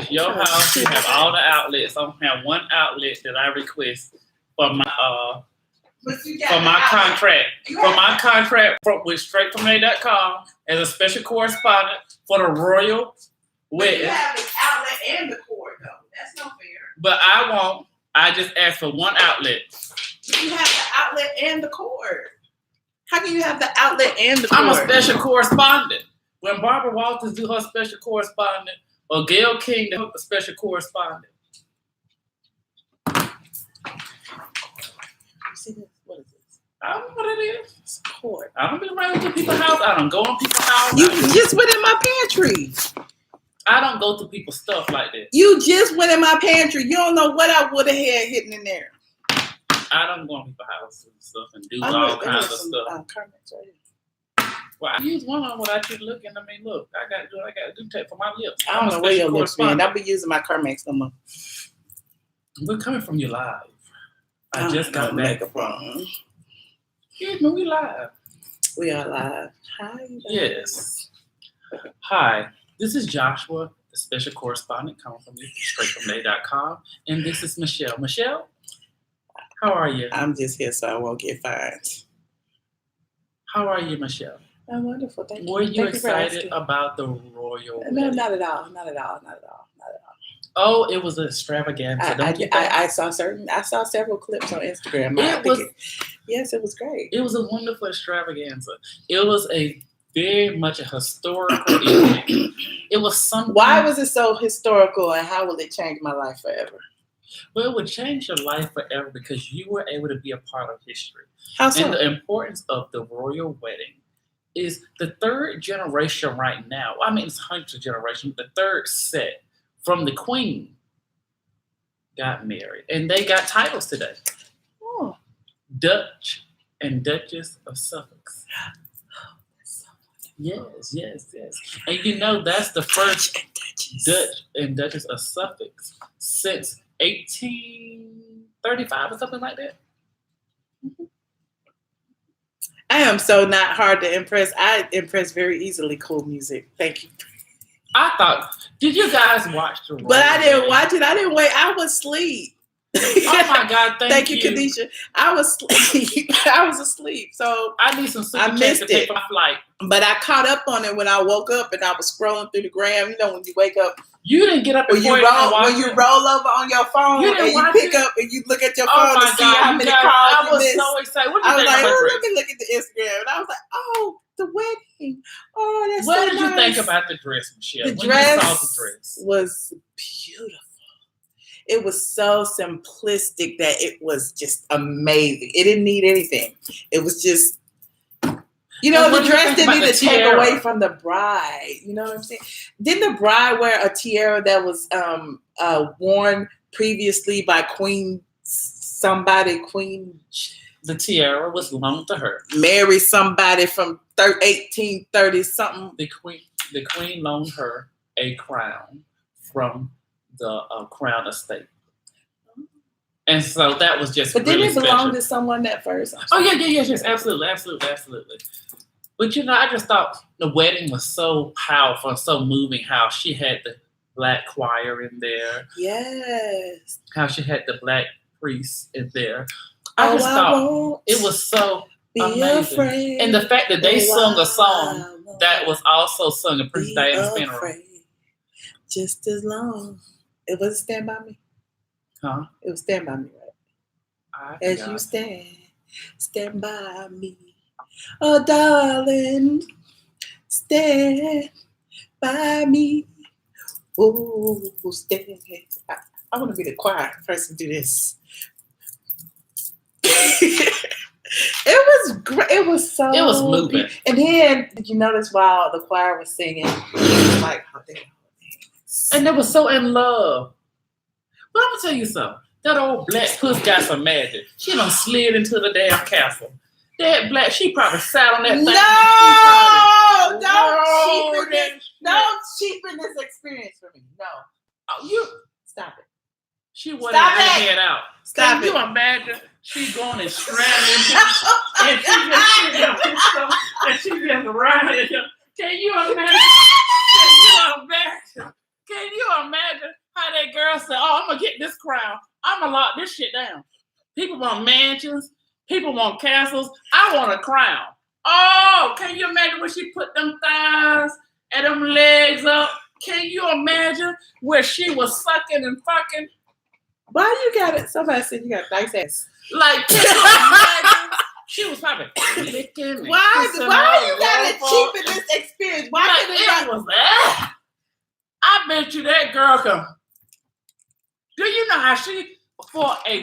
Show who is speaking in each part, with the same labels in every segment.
Speaker 1: It's your house. You have all the outlets. I don't have one outlet that I request for my contract. For my contract with StraightFromLA.com as a special correspondent for the royal wedding.
Speaker 2: You have the outlet and the cord, though. That's not fair.
Speaker 1: But I just asked for one outlet.
Speaker 2: You have the outlet and the cord. How can you have the outlet and the cord?
Speaker 1: I'm a special correspondent. When Barbara Walters do her special correspondent, or Gayle King do her special correspondent.
Speaker 2: See this? What is this?
Speaker 1: I don't know what it is.
Speaker 2: It's a cord.
Speaker 1: I don't be around to people's house. I don't go in people's house.
Speaker 2: You just went in my pantry.
Speaker 1: I don't go to people's stuff like that.
Speaker 2: You just went in my pantry. You don't know what I would have had hidden in there.
Speaker 1: I don't go in people's houses and stuff and do all kinds of stuff. Well, I use one on without you looking. I mean, look, I got to do what I got to do. Tape for my lips.
Speaker 2: I don't know where your lips been. I'll be using my Carmex no more.
Speaker 1: We're coming from you live. I just got back from. Excuse me, we live.
Speaker 2: We are live. Hi.
Speaker 1: Yes. Hi. This is Joshua, the special correspondent coming from you, StraightFromLA.com, and this is Michelle. Michelle, how are you?
Speaker 2: I'm just here so I won't get fined.
Speaker 1: How are you, Michelle?
Speaker 2: I'm wonderful. Thank you.
Speaker 1: Were you excited about the royal wedding?
Speaker 2: No, not at all. Not at all. Not at all. Not at all.
Speaker 1: Oh, it was an extravaganza.
Speaker 2: I saw several clips on Instagram. Yes, it was great.
Speaker 1: It was a wonderful extravaganza. It was very much a historical event. It was something.
Speaker 2: Why was it so historical, and how will it change my life forever?
Speaker 1: Well, it would change your life forever because you were able to be a part of history.
Speaker 2: How so?
Speaker 1: And the importance of the royal wedding is the third generation right now. I mean, it's hundreds of generations. The third set from the Queen got married, and they got titles today.
Speaker 2: Oh.
Speaker 1: Dutch and Duchess of Suffolk. Yes. And you know that's the first Dutch and Duchess of Suffolk since 1835 or something like that.
Speaker 2: Mm-hmm. I am so not hard to impress. I impress very easily. Cool music. Thank you.
Speaker 1: I thought, did you guys watch the royal
Speaker 2: But I didn't
Speaker 1: wedding?
Speaker 2: watch it. I didn't wait. I was asleep.
Speaker 1: Oh my God, thank you.
Speaker 2: Kadisha. I was asleep. So
Speaker 1: I need some super
Speaker 2: I missed
Speaker 1: to pay
Speaker 2: it.
Speaker 1: for my flight.
Speaker 2: But I caught up on it when I woke up and I was scrolling through the gram. You know, when you wake up.
Speaker 1: You didn't get up
Speaker 2: When you roll over on your phone and you pick up and you look at your phone to see how many calls
Speaker 1: I was
Speaker 2: you missed.
Speaker 1: so excited. What
Speaker 2: I
Speaker 1: did
Speaker 2: was
Speaker 1: you
Speaker 2: like,
Speaker 1: think about
Speaker 2: let me look at the Instagram. And I was like, oh, the wedding. Oh, that's
Speaker 1: What
Speaker 2: so
Speaker 1: did you
Speaker 2: nice.
Speaker 1: think about the dress, Michelle?
Speaker 2: The
Speaker 1: When
Speaker 2: dress,
Speaker 1: you saw the dress
Speaker 2: was beautiful. It was so simplistic that it was just amazing. It didn't need anything. It was just, you know, the dress didn't need to take away from the bride. You know what I'm saying? Didn't the bride wear a tiara that was worn previously by Queen?
Speaker 1: The tiara was loaned to her.
Speaker 2: Mary somebody from 1830 something.
Speaker 1: The queen loaned her a crown from the Crown Estate. And so that was just
Speaker 2: But
Speaker 1: really
Speaker 2: didn't it belong
Speaker 1: special.
Speaker 2: to someone that first?
Speaker 1: Oh, yes, absolutely. But you know, I just thought the wedding was so powerful and so moving, how she had the black choir in there.
Speaker 2: Yes.
Speaker 1: How she had the black priest in there. I just thought it was so amazing.
Speaker 2: Afraid.
Speaker 1: And the fact that they sung a song that was also sung at Princess Diana's funeral.
Speaker 2: Just as long. It was Stand By Me.
Speaker 1: Huh?
Speaker 2: It was Stand By Me, right? As you stand by me. Oh, darling, stand by me. Oh, stand. I want to be the choir person to do this. It was great. It was so.
Speaker 1: It was moving.
Speaker 2: And then, did you notice while the choir was singing, it was like, oh, damn.
Speaker 1: And they were so in love. But I'm gonna tell you something. That old black puss got some magic. She done slid into the damn castle. That black, she probably sat on that thing.
Speaker 2: Don't cheapen this experience for me. No.
Speaker 1: Oh, you
Speaker 2: stop it.
Speaker 1: She wanted her head out. Stop it. Can you imagine? She going and straddling and she just riding. Can you imagine? Can you imagine how that girl said, "Oh, I'm gonna get this crown. I'm gonna lock this shit down." People want mansions. People want castles. I want a crown. Oh, can you imagine when she put them thighs and them legs up? Can you imagine where she was sucking and fucking?
Speaker 2: Why you got it? Somebody said you got a nice ass.
Speaker 1: Like, can you imagine? She was probably licking.
Speaker 2: Why you gotta cheapen this experience? Why
Speaker 1: like, it was that? I bet you that girl can. Do you know how she, from a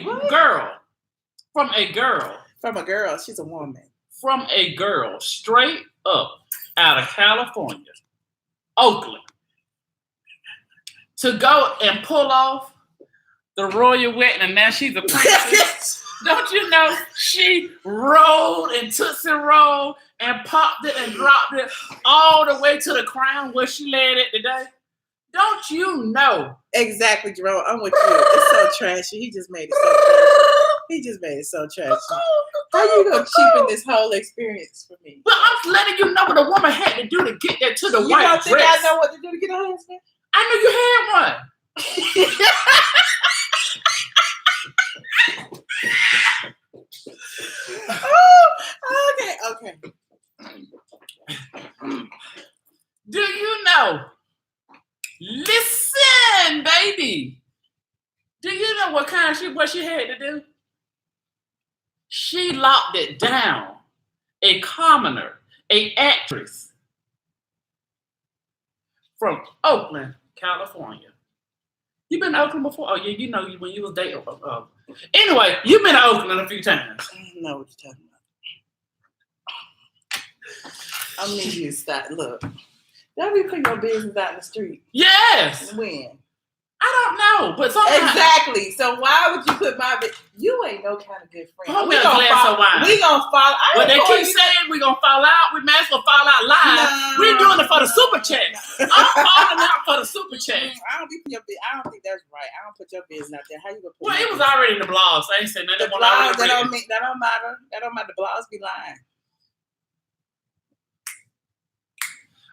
Speaker 1: girl,
Speaker 2: she's a woman.
Speaker 1: From a girl, straight up out of California, Oakland, to go and pull off the royal wedding, and now she's a princess. Don't you know she rolled and tootsie rolled and popped it and dropped it all the way to the crown where she laid it today? Don't you know?
Speaker 2: Exactly, Jerome. I'm with you. It's so trashy. He just made it so trashy. How you gonna cheapen this whole experience for me?
Speaker 1: But I'm letting you know what a woman had to do to get that to the white dress.
Speaker 2: You don't think I know what to do to get a husband?
Speaker 1: I knew you had one.
Speaker 2: Oh, okay.
Speaker 1: Do you know? Listen, baby. Do you know what she had to do? She locked it down. A commoner, a actress from Oakland, California. You been to Oakland before? Oh yeah, you know when you was dating. Anyway, you've been to Oakland a few times.
Speaker 2: I don't know what you're talking about. I need you to stop. Look, don't be putting your business out in the street.
Speaker 1: Yes.
Speaker 2: When?
Speaker 1: I don't know, but sometimes.
Speaker 2: Exactly. So why would you put my business? You ain't no kind of good friend.
Speaker 1: We gonna
Speaker 2: fall.
Speaker 1: Well, they keep saying we gonna fall out. We might as well fall out live.
Speaker 2: No.
Speaker 1: We're doing it for the super chat. I'm falling out for the super chat.
Speaker 2: I don't think that's right. I don't put your business out there. How you gonna put
Speaker 1: Well, it was already in the blogs. So I ain't saying nothing.
Speaker 2: The blogs, that don't matter. That don't matter. The blogs be lying.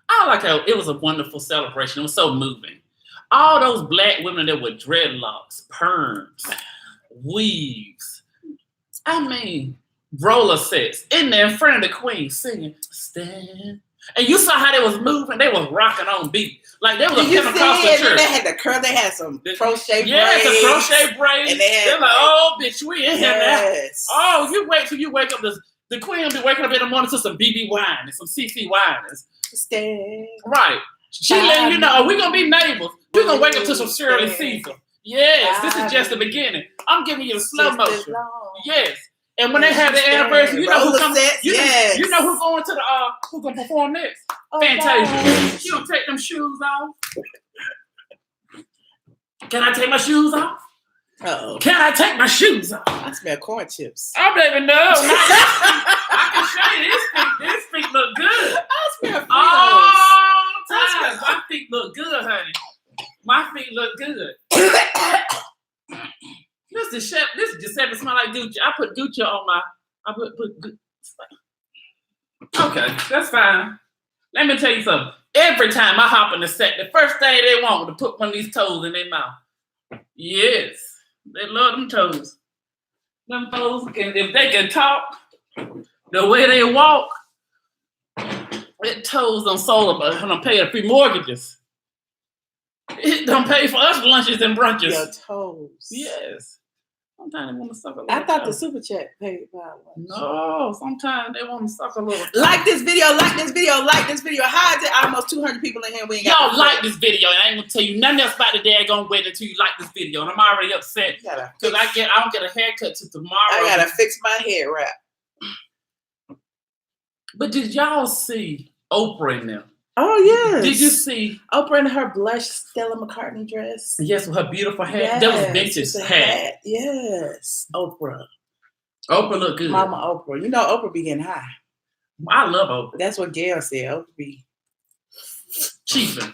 Speaker 1: I like how it was a wonderful celebration. It was so moving. All those black women that were dreadlocks, perms, weaves. I mean, roller sets in there in front of the queen singing, "Stand." And you saw how they was moving. They was rocking on beat. Like they was a Pentecostal church.
Speaker 2: They had the curl. They had some crochet braids.
Speaker 1: Yeah, the crochet braids.
Speaker 2: And
Speaker 1: they're like, "Oh, bitch, we in here now."
Speaker 2: Yes.
Speaker 1: Oh, you wait till you wake up. The queen will be waking up in the morning to some BB wine and some CC wines.
Speaker 2: Stand.
Speaker 1: Right. She letting you know, we gonna be neighbors. We're gonna wake up to some Shirley Caesar. Yes, this is just the beginning. I'm giving you the slow motion. Yes. And when they have the anniversary, you know who comes. You know who going to the who gonna perform next? Fantasia. She gonna take them shoes off. Can I take my shoes off?
Speaker 2: Uh-oh.
Speaker 1: Can I take my shoes off?
Speaker 2: I smell corn chips.
Speaker 1: I don't even know. I can show you this feet look good.
Speaker 2: I smell
Speaker 1: times. My feet look good, honey. My feet look good. This is Giuseppe smell like Gucci. I put Gucci on my. I put Gucci. Okay, that's fine. Let me tell you something. Every time I hop in the set, the first thing they want is to put one of these toes in their mouth. Yes, they love them toes. Them toes, if they can talk, the way they walk, it toes don't sold them. Don't pay a few mortgages. It don't pay for us lunches and brunches.
Speaker 2: Your toes.
Speaker 1: Yes. Sometimes they want to suck a little.
Speaker 2: I thought the super chat paid by lunch.
Speaker 1: No, sometimes they want to suck a little.
Speaker 2: Like this video, like this video, like this video. How is it almost 200 people in here? We ain't got
Speaker 1: y'all like this video, and I ain't gonna tell you nothing else about the daggone wedding until you like this video. And I'm already upset because I don't get a haircut till tomorrow.
Speaker 2: I gotta fix my hair wrap.
Speaker 1: But did y'all see Oprah in them?
Speaker 2: Oh yes.
Speaker 1: Did you see
Speaker 2: Oprah in her blush Stella McCartney dress?
Speaker 1: Yes, with her beautiful hair. Yes, that was vintage hair.
Speaker 2: Yes, Oprah.
Speaker 1: Oprah looked good.
Speaker 2: Mama Oprah. You know Oprah be getting high.
Speaker 1: I love Oprah.
Speaker 2: That's what Gail said. Oprah be
Speaker 1: cheaping.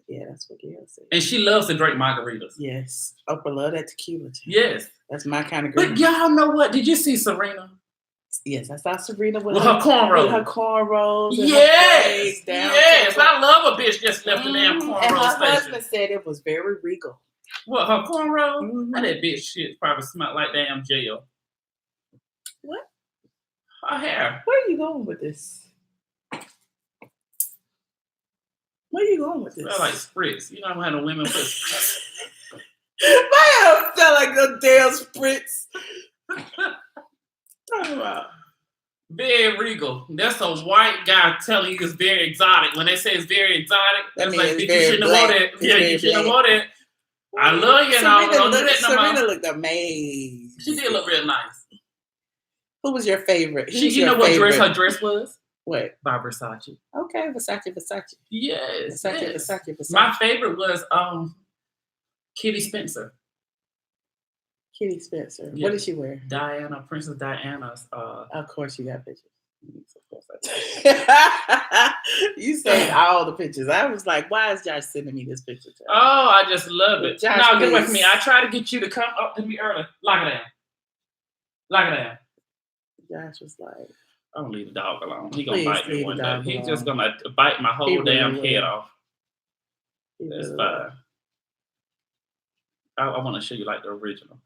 Speaker 2: Yeah, that's what Gail said.
Speaker 1: And she loves to drink margaritas.
Speaker 2: Yes, Oprah love that tequila too.
Speaker 1: Yes,
Speaker 2: that's my kind of girl.
Speaker 1: But y'all know what? Did you see Serena?
Speaker 2: Yes, I saw Serena with
Speaker 1: her cornrows.
Speaker 2: With her cornrows. And
Speaker 1: Yes,
Speaker 2: her braids down
Speaker 1: yes. I love a bitch just left the damn
Speaker 2: And
Speaker 1: cornrow
Speaker 2: her
Speaker 1: station.
Speaker 2: husband said it was very regal.
Speaker 1: What, her cornrows?
Speaker 2: Mhm.
Speaker 1: That bitch shit probably smelled like damn jail.
Speaker 2: What?
Speaker 1: Her hair.
Speaker 2: Where are you going with this? Where are you going with this?
Speaker 1: Smell like spritz. You know how the women put.
Speaker 2: My hair felt like a damn spritz. Talking about.
Speaker 1: Very regal. That's a white guy telling you it's very exotic. When they say it's very exotic, that's like, bitch, you shouldn't have worn it. Yeah, you shouldn't have worn it. I love you now. Don't do that no more.
Speaker 2: Serena looked amazing.
Speaker 1: She did look real nice.
Speaker 2: Who was your favorite?
Speaker 1: You know what dress her dress was?
Speaker 2: What?
Speaker 1: By Versace.
Speaker 2: Okay, Versace.
Speaker 1: Yes.
Speaker 2: Versace.
Speaker 1: My favorite was Kitty Spencer.
Speaker 2: Kitty Spencer.
Speaker 1: Yeah.
Speaker 2: What did she wear?
Speaker 1: Diana, Princess Diana's.
Speaker 2: Of course, you got pictures.
Speaker 1: Of course I did.
Speaker 2: You saved all the pictures. I was like, why is Josh sending me this picture?
Speaker 1: Oh, I just love it.
Speaker 2: Josh,
Speaker 1: no, get away from me. I try to get you to come up to me early. Lock it down.
Speaker 2: Josh was like,
Speaker 1: I'm gonna leave the dog alone. He gonna bite me one day. He's
Speaker 2: alone.
Speaker 1: just gonna bite my whole damn head off. That's fine. I want to show you like the original.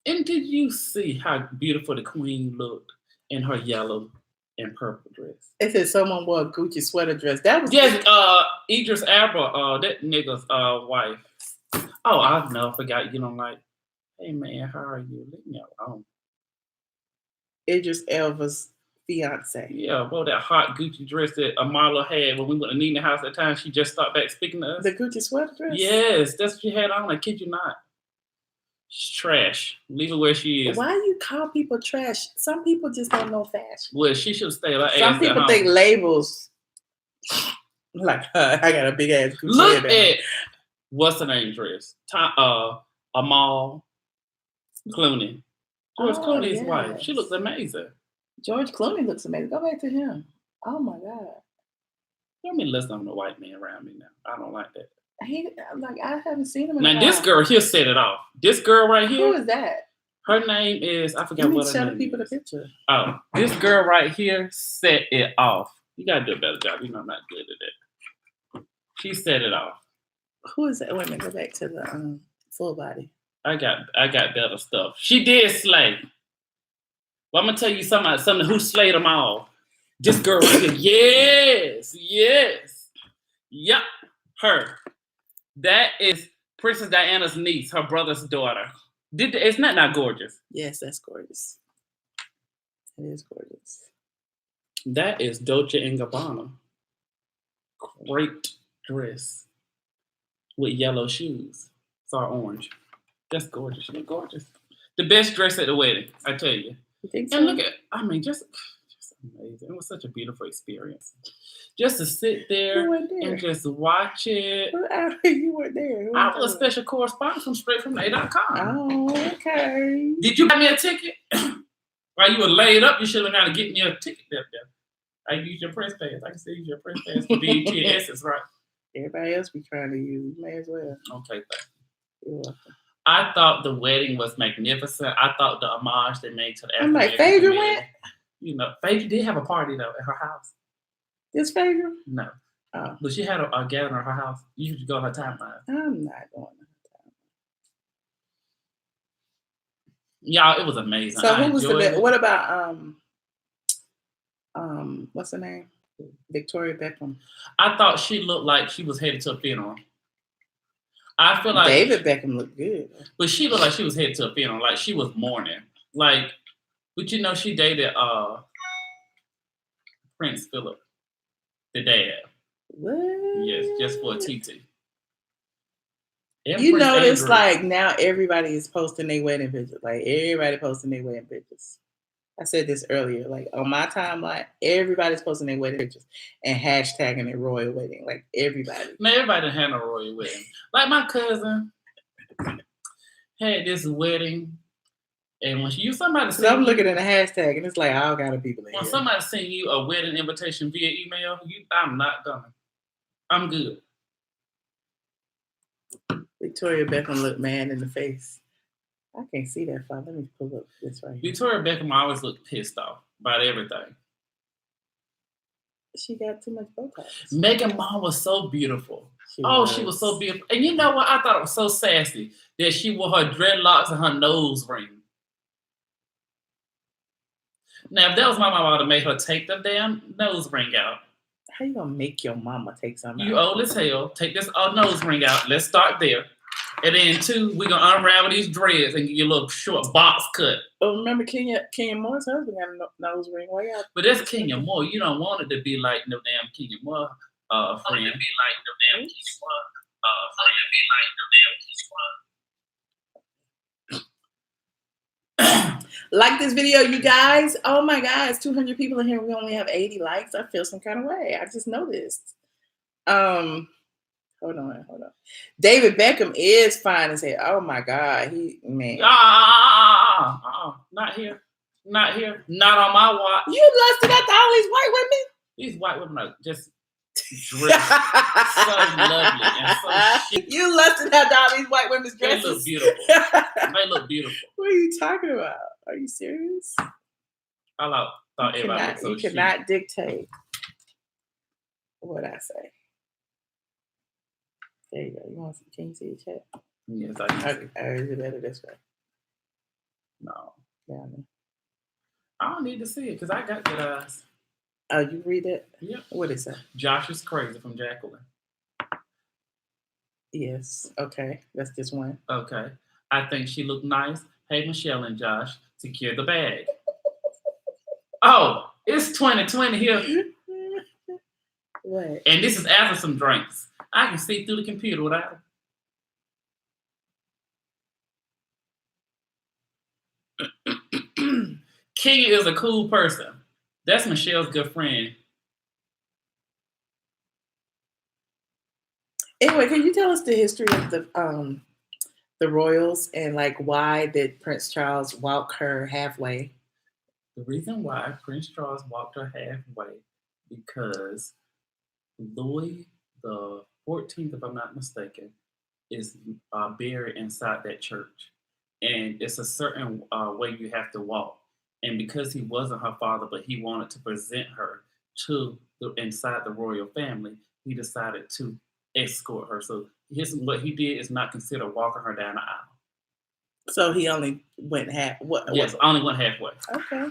Speaker 1: And did you see how beautiful the queen looked in her yellow and purple dress?
Speaker 2: It said someone wore a Gucci sweater dress. That was
Speaker 1: Idris Elba, that nigga's wife. Oh, I forgot you don't like. Hey man, how are you? Leave me alone.
Speaker 2: Idris Elba's fiance.
Speaker 1: Yeah, well, that hot Gucci dress that Amala had when we went to Nina house at the time. She just started back speaking to us.
Speaker 2: The Gucci sweater dress?
Speaker 1: Yes, that's what she had on. I kid you not. She's trash. Leave her where she is.
Speaker 2: Why do you call people trash? Some people just don't know fashion.
Speaker 1: Well, she should stay like
Speaker 2: some people think labels. Like, I got a big ass Gucci.
Speaker 1: Look at what's the name dress? Amal Clooney. George Clooney's wife. She looks amazing.
Speaker 2: George Clooney looks amazing. Go back to him. Oh my God.
Speaker 1: Let me listen to the white man around me now. I don't like that.
Speaker 2: I haven't seen him in
Speaker 1: now. This girl here set it off. This girl right here.
Speaker 2: Who is that?
Speaker 1: Her name is I forgot what her name is. Show the
Speaker 2: people the picture.
Speaker 1: Oh, this girl right here set it off. You gotta do a better job. You know I'm not good at that. She set it off.
Speaker 2: Who is that? Wait a minute. Go back to the full body.
Speaker 1: I got better stuff. She did slay. Well, I'm gonna tell you something who slayed them all. This girl right here. Yes. Yep. Her. That is Princess Diana's niece, her brother's daughter. Isn't that not gorgeous?
Speaker 2: Yes, that's gorgeous. It is gorgeous.
Speaker 1: That is Dolce & Gabbana. Great dress with yellow shoes. It's all orange. That's gorgeous. She look gorgeous. The best dress at the wedding, I tell you.
Speaker 2: You think so?
Speaker 1: And look at, just amazing. It was such a beautiful experience. Just to sit there and just watch it.
Speaker 2: You weren't there.
Speaker 1: I was a special correspondent from straight from A.com.
Speaker 2: Oh, okay.
Speaker 1: Did you buy me a ticket? While you were laid up, you should have got to get me a ticket there. I used your press pass. I can see use your press pass for BTS, right?
Speaker 2: Everybody else be trying to use. You may as well.
Speaker 1: Okay, thanks.
Speaker 2: You're welcome.
Speaker 1: I thought the wedding was magnificent. I thought the homage they made to the
Speaker 2: African. I'm like, Phaedra went?
Speaker 1: You know, Phaedra did have a party, though, at her house.
Speaker 2: This Phaedra?
Speaker 1: No.
Speaker 2: Oh.
Speaker 1: But she had a gathering at her house. You should go on her timeline.
Speaker 2: I'm not going on her timeline.
Speaker 1: Y'all, it was amazing.
Speaker 2: So who was the best? What about, what's her name? Victoria Beckham.
Speaker 1: I thought she looked like she was headed to a funeral. I feel like
Speaker 2: David Beckham looked good.
Speaker 1: But she looked like she was headed to a funeral. Like she was mourning. Like, but you know, she dated Prince Philip, the dad.
Speaker 2: What?
Speaker 1: Yes, just for a TT.
Speaker 2: You notice like now everybody is posting their wedding pictures. Like everybody posting their wedding pictures. I said this earlier. Like on my timeline, everybody's posting their wedding pictures and hashtagging their royal wedding. Like everybody.
Speaker 1: Man, everybody had a royal wedding. Like my cousin had this wedding, and when somebody sent
Speaker 2: I'm looking at the hashtag, and it's like all kind of people.
Speaker 1: When somebody send you a wedding invitation via email, I'm not coming. I'm good.
Speaker 2: Victoria Beckham looked mad in the face. I can't see that far. Let me pull up this right here.
Speaker 1: Victoria Beckham always looked pissed off. about everything.
Speaker 2: She got too much Botox.
Speaker 1: Meghan Markle was so beautiful. She was so beautiful. And you know what? I thought it was so sassy that she wore her dreadlocks and her nose ring. Now, if that was my mama, I would have made her take the damn nose ring out.
Speaker 2: How you gonna make your mama take something
Speaker 1: You
Speaker 2: out?
Speaker 1: old as hell. Take this nose ring out. Let's start there. And then 2, we're gonna unravel these dreads and get your little short box cut.
Speaker 2: Oh, remember Kenya Moore's husband got a nose ring? Why y'all?
Speaker 1: But that's Kenya Moore. You don't want it to be like no damn Kenya Moore friend.
Speaker 2: Like this video, you guys. Oh my God, it's 200 people in here. We only have 80 likes. I feel some kind of way. I just noticed. Hold on. David Beckham is fine as hell. Oh my God, man.
Speaker 1: Not here. Not here. Not on my watch.
Speaker 2: You lusted after all these white women?
Speaker 1: These white women are just dressed so lovely and so chic.
Speaker 2: You lusted after all these white women's
Speaker 1: They
Speaker 2: dresses?
Speaker 1: look beautiful. They look beautiful.
Speaker 2: What are you talking about? Are you serious?
Speaker 1: I thought everybody was so
Speaker 2: You
Speaker 1: chic.
Speaker 2: cannot dictate what I say. There you go. Can you see the chat?
Speaker 1: Yes, I
Speaker 2: Okay, is it better this way?
Speaker 1: No.
Speaker 2: Down there.
Speaker 1: I don't need to see it because I got good eyes.
Speaker 2: Oh, you read it?
Speaker 1: Yeah.
Speaker 2: What is that?
Speaker 1: Josh is crazy from Jacqueline.
Speaker 2: Yes. Okay. That's this one.
Speaker 1: Okay. I think she looked nice. Hey, Michelle and Josh, secure the bag. Oh, it's 2020 here.
Speaker 2: What?
Speaker 1: And this is after some drinks. I can see through the computer without it. Kenya is a cool person. That's Michelle's good friend.
Speaker 2: Anyway, can you tell us the history of the royals and like why did Prince Charles walk her halfway?
Speaker 1: The reason why Prince Charles walked her halfway because Louis the 14th, if I'm not mistaken, is buried inside that church, and it's a certain way you have to walk. And because he wasn't her father, but he wanted to present her to inside the royal family, he decided to escort her. So what he did is not consider walking her down the aisle.
Speaker 2: So he only went half.
Speaker 1: Yes, only went halfway.
Speaker 2: Okay.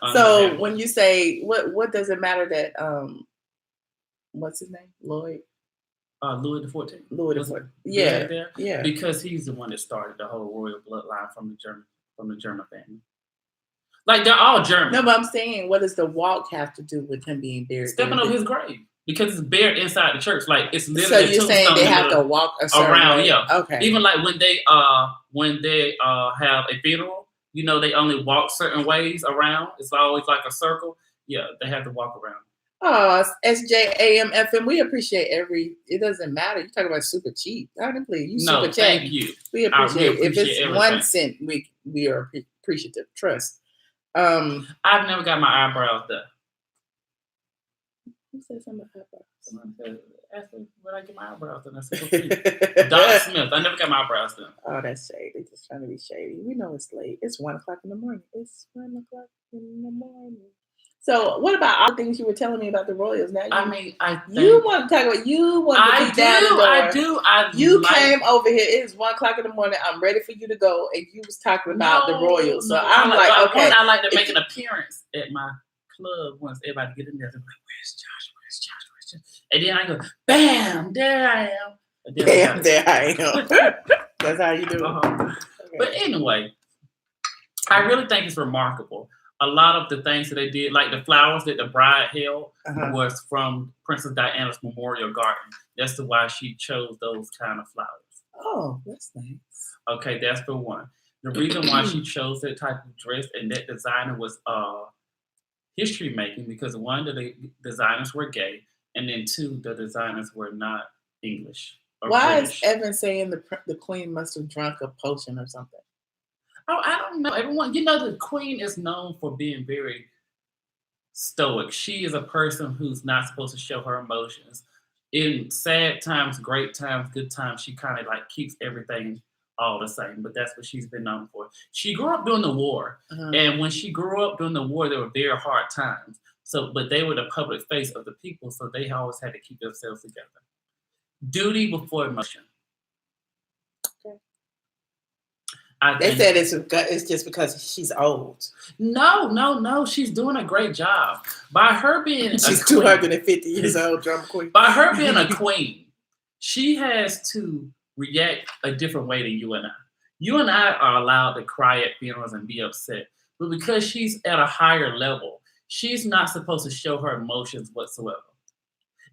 Speaker 1: Only halfway.
Speaker 2: When you say what does it matter that what's his name? Louis
Speaker 1: Louis the 14th.
Speaker 2: Louis the 14th. Yeah.
Speaker 1: There?
Speaker 2: Yeah.
Speaker 1: Because he's the one that started the whole royal bloodline from the German family. Like they're all German.
Speaker 2: No, but I'm saying, what does the walk have to do with him being buried?
Speaker 1: Stepping over his grave. Because it's buried inside the church. Like it's literally.
Speaker 2: So you're saying they have to walk
Speaker 1: around,
Speaker 2: way?
Speaker 1: Yeah.
Speaker 2: Okay.
Speaker 1: Even like when they have a funeral, you know, they only walk certain ways around. It's always like a circle. Yeah, they have to walk around.
Speaker 2: Oh, SJAMFM, we appreciate it doesn't matter. You talk about super cheap. Honestly, you super cheap.
Speaker 1: Thank you.
Speaker 2: We appreciate
Speaker 1: really
Speaker 2: if it's
Speaker 1: everything.
Speaker 2: 1 cent, we are appreciative. Trust.
Speaker 1: I've never got my eyebrows done.
Speaker 2: Who said something about eyebrows?
Speaker 1: Someone said, ask me when I get my eyebrows done. I said, Doc Smith. I never got my eyebrows done.
Speaker 2: Oh, that's shady. Just trying to be shady. We know it's late. It's 1 o'clock in the morning. It's 1 o'clock in the morning. So, what about all the things you were telling me about the Royals? Now, you want to talk about you want to be down the door.
Speaker 1: I do.
Speaker 2: You came over here. It is 1 o'clock in the morning. I'm ready for you to go, and you was talking about the Royals. So I'm like, okay.
Speaker 1: I like to make an appearance at my club once everybody get in there. They're like, where's Josh? Where's Josh? Where's Josh? And then I go, bam, there I am.
Speaker 2: Bam, there I am. That's how you do it.
Speaker 1: Okay. But anyway, I really think it's remarkable. A lot of the things that they did, like the flowers that the bride held, was from Princess Diana's memorial garden. That's why she chose those kind of flowers.
Speaker 2: Oh, that's nice.
Speaker 1: Okay, that's for one. The reason why she chose that type of dress and that designer was history making because one, the designers were gay, and then two, the designers were not English.
Speaker 2: Why
Speaker 1: British.
Speaker 2: is Evan saying the queen must have drunk a potion or something?
Speaker 1: Oh, I don't know. Everyone, you know, the queen is known for being very stoic. She is a person who's not supposed to show her emotions. In sad times, great times, good times, she kind of like keeps everything all the same, but that's what she's been known for. She grew up during the war,
Speaker 2: Uh-huh.
Speaker 1: and when she grew up during the war, there were very hard times. So, but they were the public face of the people, so they always had to keep themselves together. Duty before emotion.
Speaker 2: Okay.
Speaker 1: They
Speaker 2: said it's just because she's old.
Speaker 1: No. She's doing a great job. By her being
Speaker 2: she's 250 years old, drama queen.
Speaker 1: By her being a queen, she has to react a different way than you and I. You and I are allowed to cry at funerals and be upset. But because she's at a higher level, she's not supposed to show her emotions whatsoever.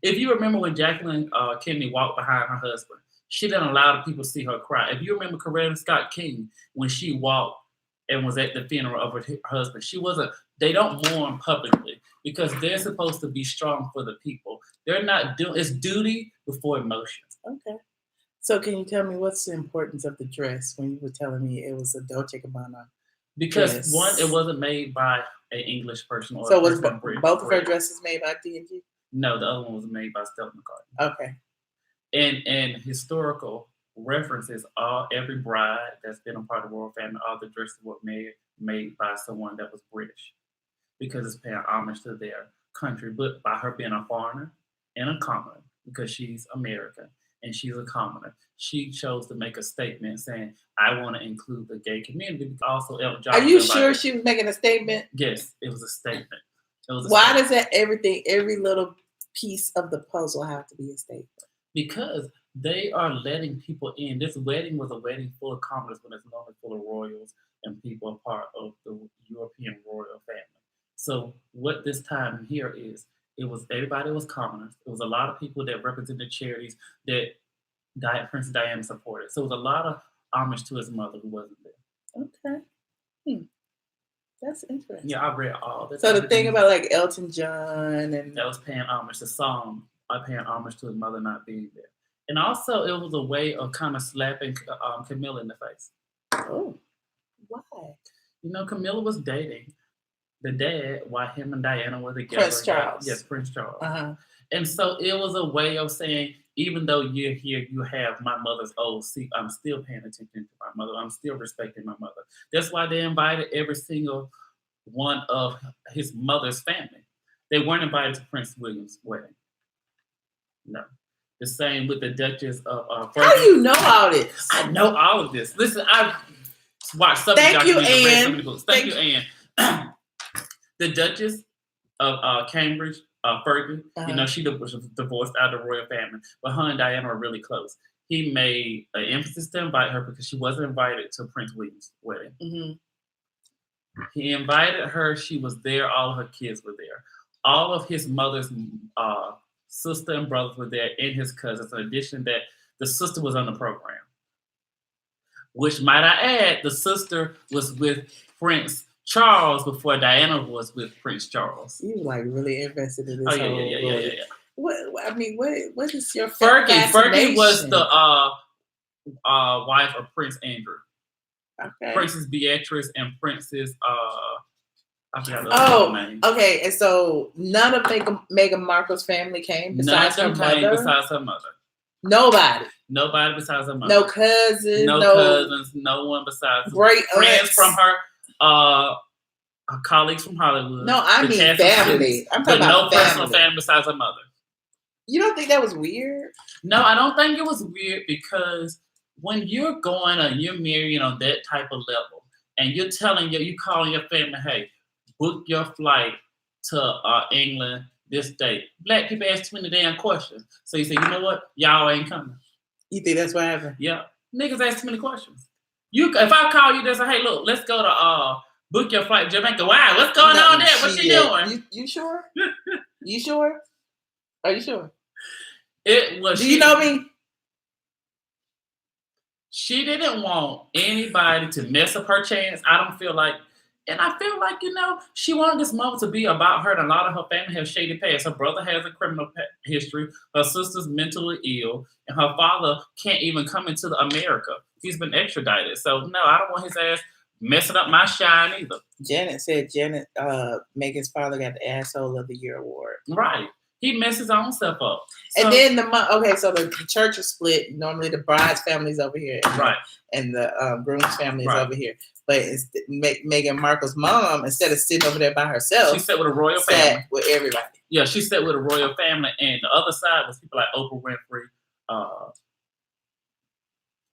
Speaker 1: If you remember when Jacqueline Kennedy walked behind her husband, she didn't allow the people to see her cry. If you remember Coretta Scott King, when she walked and was at the funeral of her husband, they don't mourn publicly because they're supposed to be strong for the people. They're not doing, it's duty before emotions.
Speaker 2: Okay. So can you tell me what's the importance of the dress when you were telling me it was a Dolce & Gabbana?
Speaker 1: Because
Speaker 2: dress?
Speaker 1: One, it wasn't made by an English person.
Speaker 2: So was both of her dresses made by D&G?
Speaker 1: No, the other one was made by Stella McCartney.
Speaker 2: Okay.
Speaker 1: And historical references, every bride that's been a part of the royal family, all the dresses were made by someone that was British because it's paying homage to their country. But by her being a foreigner and a commoner, because she's American and she's a commoner, she chose to make a statement saying, I want to include the gay community. Also, Elton John.
Speaker 2: Are you sure she was making a statement?
Speaker 1: Yes, it was a statement.
Speaker 2: Why does that every little piece of the puzzle have to be a statement?
Speaker 1: Because they are letting people in. This wedding was a wedding full of commoners when it's normally full of royals and people a part of the European royal family. So what this time here is, everybody was commoners. It was a lot of people that represented charities that Princess Diana supported. So it was a lot of homage to his mother who wasn't there.
Speaker 2: Okay. That's interesting.
Speaker 1: Yeah, I read all that.
Speaker 2: So the thing about like Elton John and
Speaker 1: that was paying homage. The song paying homage to his mother not being there. And also it was a way of kind of slapping Camilla in the face.
Speaker 2: Oh, why?
Speaker 1: You know, Camilla was dating the dad while him and Diana were together.
Speaker 2: Prince Charles.
Speaker 1: Yes, Prince Charles.
Speaker 2: Uh-huh.
Speaker 1: And so it was a way of saying, even though you're here, you have my mother's old seat. I'm still paying attention to my mother. I'm still respecting my mother. That's why they invited every single one of his mother's family. They weren't invited to Prince William's wedding. No. The same with the Duchess of
Speaker 2: How do you know all this?
Speaker 1: I know all of this. Listen, I've watched some
Speaker 2: Thank you,
Speaker 1: Anne.
Speaker 2: Thank
Speaker 1: you, Anne. The Duchess of Cambridge, Fergie, you know, she was divorced out of the royal family, but her and Diana were really close. He made an emphasis to invite her because she wasn't invited to Prince William's wedding. Mm-hmm. He invited her. She was there. All of her kids were there. All of his mother's sister and brothers were there, and his cousins. In addition, that the sister was on the program. Which, might I add, the sister was with Prince Charles before Diana was with Prince Charles.
Speaker 2: You like really invested in this.
Speaker 1: Oh yeah.
Speaker 2: What is your
Speaker 1: Fergie was the wife of Prince Andrew.
Speaker 2: Okay.
Speaker 1: Princess Beatrice and Princess I forgot the name.
Speaker 2: Okay, and so none of Meghan Markle's family came besides her mother?
Speaker 1: Besides her mother.
Speaker 2: Nobody
Speaker 1: besides her mother.
Speaker 2: No cousins.
Speaker 1: No cousins. No one besides
Speaker 2: great
Speaker 1: friends from her colleagues from Hollywood.
Speaker 2: No, I mean family. I'm talking about
Speaker 1: no personal family besides her mother.
Speaker 2: You don't think that was weird?
Speaker 1: No, I don't think it was weird because when you're going and you're marrying on that type of level and you're calling your family, hey, book your flight to England this date. Black people ask too many damn questions. So you say, you know what? Y'all ain't coming.
Speaker 2: You think that's what happened?
Speaker 1: Yeah. Niggas ask too many questions. If I call you and say, hey, look, let's go to book your flight to Jamaica. Why? What's going on there? What you doing?
Speaker 2: You sure? You sure? Are you sure?
Speaker 1: It was.
Speaker 2: Do you know me?
Speaker 1: She didn't want anybody to mess up her chance. I feel like, she wanted this moment to be about her, and a lot of her family have shady past. Her brother has a criminal history. Her sister's mentally ill, and her father can't even come into America. He's been extradited. So no, I don't want his ass messing up my shine either.
Speaker 2: Janet said Megan's father got the Asshole of the Year award.
Speaker 1: Right. He messed his own stuff up. So,
Speaker 2: and then so the church is split. Normally the bride's family's over here, and the groom's family is over here. But it's Meghan Markle's mom, instead of sitting over there by herself,
Speaker 1: she sat with a royal family.
Speaker 2: With everybody.
Speaker 1: Yeah, she sat with a royal family, and the other side was people like Oprah Winfrey,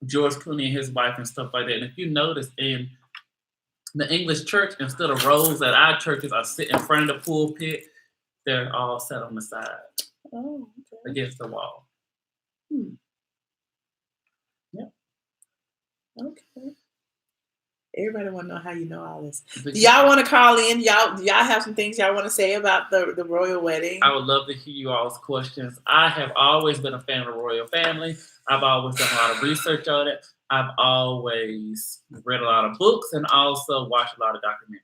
Speaker 1: George Clooney and his wife and stuff like that. And if you notice in the English church, instead of rows at our churches are sitting in front of the pulpit, they're all sat on the side.
Speaker 2: Oh, okay.
Speaker 1: Against the wall.
Speaker 2: Yep. Okay. Everybody want to know how you know all this. Do y'all want to call in? Y'all have some things y'all want to say about the royal wedding?
Speaker 1: I would love to hear you all's questions. I have always been a fan of the royal family. I've always done a lot of research on it. I've always read a lot of books and also watched a lot of documentaries.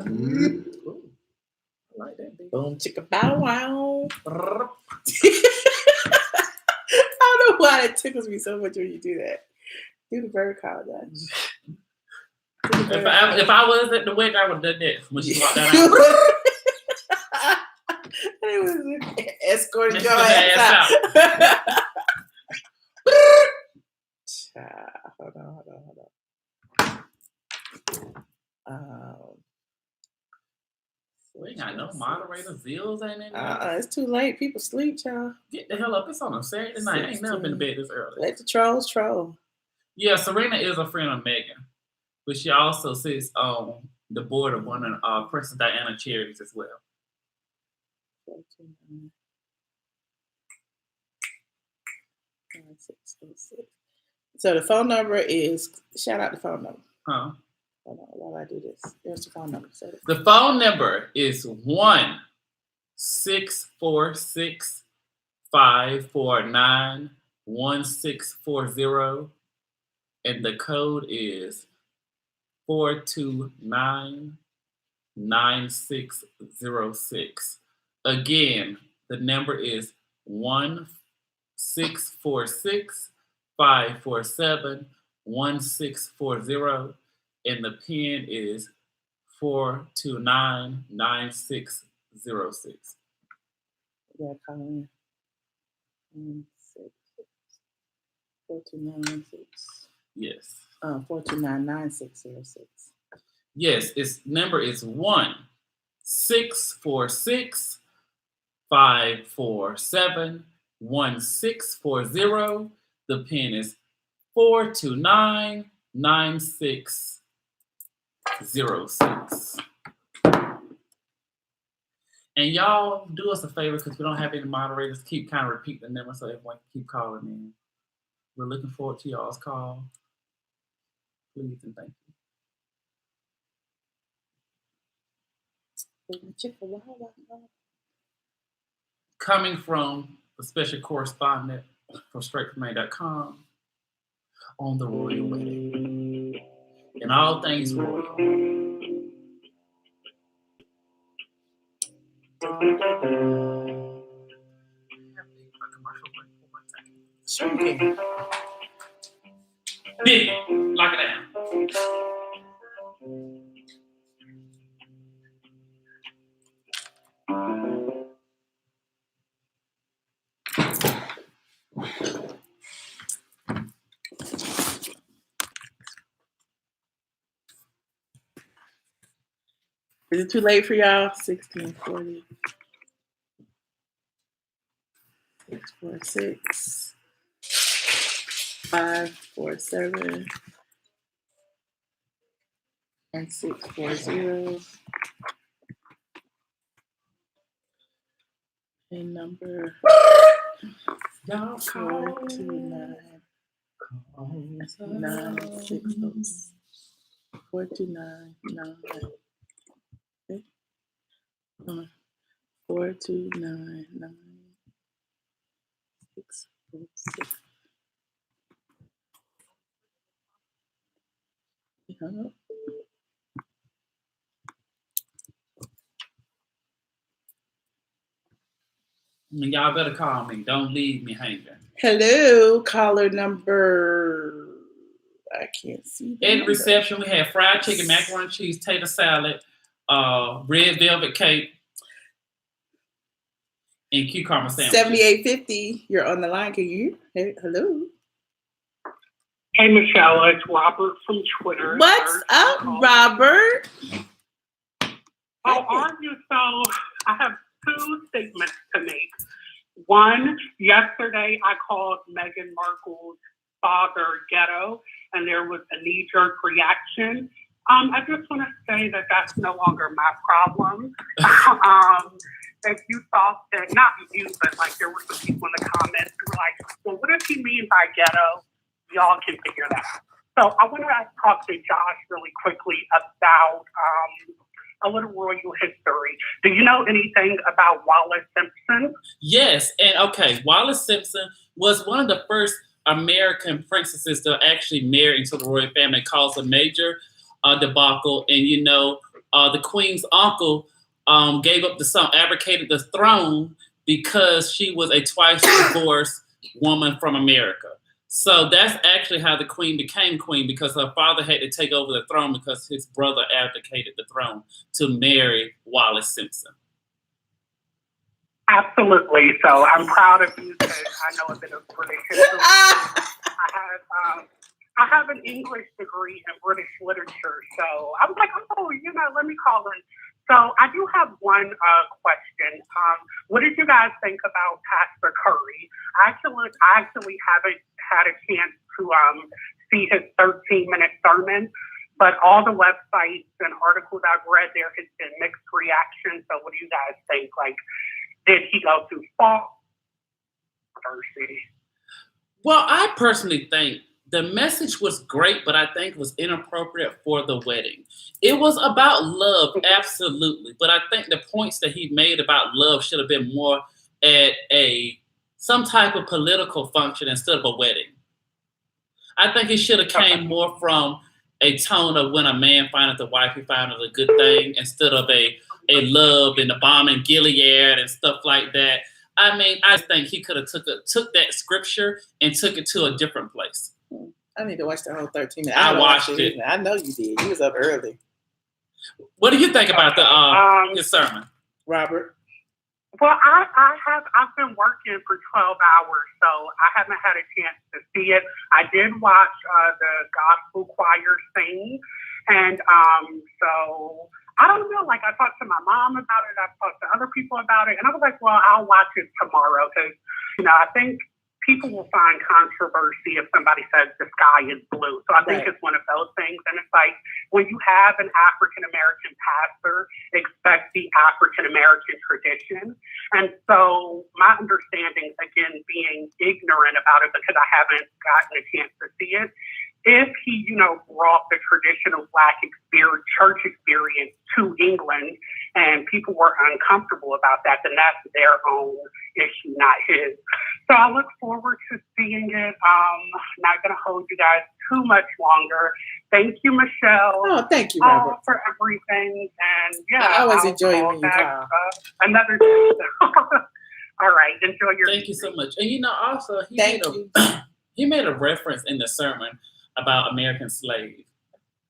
Speaker 1: Ooh, I like that.
Speaker 2: Boom, chicka bow wow. I don't know why it tickles me so much when you do that. Do the bird call, Dutch.
Speaker 1: If I was at the wedding, I would have done that when she walked down.
Speaker 2: It was escorting your ass out. Hold on.
Speaker 1: We ain't got no moderator. Zills ain't in
Speaker 2: there. It's too late. People sleep, y'all.
Speaker 1: Get the hell up. It's on a Saturday night. I ain't never been to bed this early.
Speaker 2: Let the trolls troll.
Speaker 1: Yeah, Serena is a friend of Meghan, but she also sits on the board of one of Princess Diana charities as well.
Speaker 2: So the phone number is, shout out the phone number.
Speaker 1: Huh?
Speaker 2: Hold on, while I do this. There's the phone number.
Speaker 1: The phone number is 1-646-549-1640. And the code is 429-9606. Again, the number is 1-646-547-1640. And the PIN is 429-9606.
Speaker 2: Yeah, call in. 4296.
Speaker 1: Yes.
Speaker 2: 429-9606.
Speaker 1: Yes, its number is 1-646-547-1640. The PIN is 429-9606. And y'all do us a favor, because we don't have any moderators. Keep kind of repeat the number so everyone can keep calling in. We're looking forward to y'all's call. Please and thank you. Coming from the special correspondent from straightfrommaine.com on the royal wedding and all things royal. Big, lock it down.
Speaker 2: Is it too late for y'all? 1640. 646 547 and 640. And number 429 960 429 429 9606. Hello.
Speaker 1: And y'all better call me. Don't leave me hanging.
Speaker 2: Hello, caller number. I can't see.
Speaker 1: In reception, we had fried chicken, macaroni and cheese, tater salad, red velvet cake, and cucumber sandwiches.
Speaker 2: 7850, you're on the line. Can you? Hey, hello.
Speaker 3: Hey, Michelle, it's Robert from Twitter.
Speaker 2: What's up, Robert?
Speaker 3: How are you? So I have two statements to make. One, yesterday I called Meghan Markle's father ghetto, and there was a knee-jerk reaction. I just want to say that that's no longer my problem. If you thought that, not you, but like there were some people in the comments who were like, well, what does he mean by ghetto? Y'all can figure that out. So I want to talk to Josh really quickly about a little royal history. Do you know anything about Wallis Simpson?
Speaker 1: Yes, and okay, Wallis Simpson was one of the first American princesses to actually marry into the royal family. It caused a major debacle, and the queen's uncle gave up the son, abdicated the throne because she was a twice divorced woman from America. So that's actually how the queen became queen, because her father had to take over the throne because his brother abdicated the throne to marry Wallis Simpson.
Speaker 3: Absolutely. So I'm proud of you because I know a bit of British history. I have an English degree in British literature, so I was like, let me call in. So I do have one question. What did you guys think about Pastor Curry? I actually haven't had a chance to see his 13-minute sermon, but all the websites and articles I've read, there has been mixed reactions. So what do you guys think? Like, did he go too far?
Speaker 1: Well, I personally think the message was great, but I think it was inappropriate for the wedding. It was about love, absolutely. But I think the points that he made about love should have been more at some type of political function instead of a wedding. I think it should have came more from a tone of when a man finds a wife, he finds a good thing, instead of a love and the bomb in Gilead and stuff like that. I mean, I think he could have took that scripture and took it to a different place.
Speaker 2: I need to watch the whole 13 minutes.
Speaker 1: I watched it.
Speaker 2: I know you did. You was up early.
Speaker 1: What do you think about his sermon,
Speaker 3: Robert? Well, I've been working for 12 hours, so I haven't had a chance to see it. I did watch the gospel choir sing, and so I don't know. Like, I talked to my mom about it. I've talked to other people about it, and I was like, well, I'll watch it tomorrow because I think people will find controversy if somebody says the sky is blue. So I think it's one of those things. And it's like, when you have an African-American pastor, expect the African-American tradition. And so my understanding, again, being ignorant about it because I haven't gotten a chance to see it, if he, brought the traditional Black church experience to England and people were uncomfortable about that, then that's their own issue, not his. So I look forward to seeing it. Not going to hold you guys too much longer. Thank you, Michelle.
Speaker 2: Oh, thank you, Robert.
Speaker 3: For everything. And
Speaker 2: I always enjoy it when you call.
Speaker 3: Another day. All right. Enjoy your
Speaker 1: Thank you so much. And also he
Speaker 2: he
Speaker 1: made a reference in the sermon about American slaves.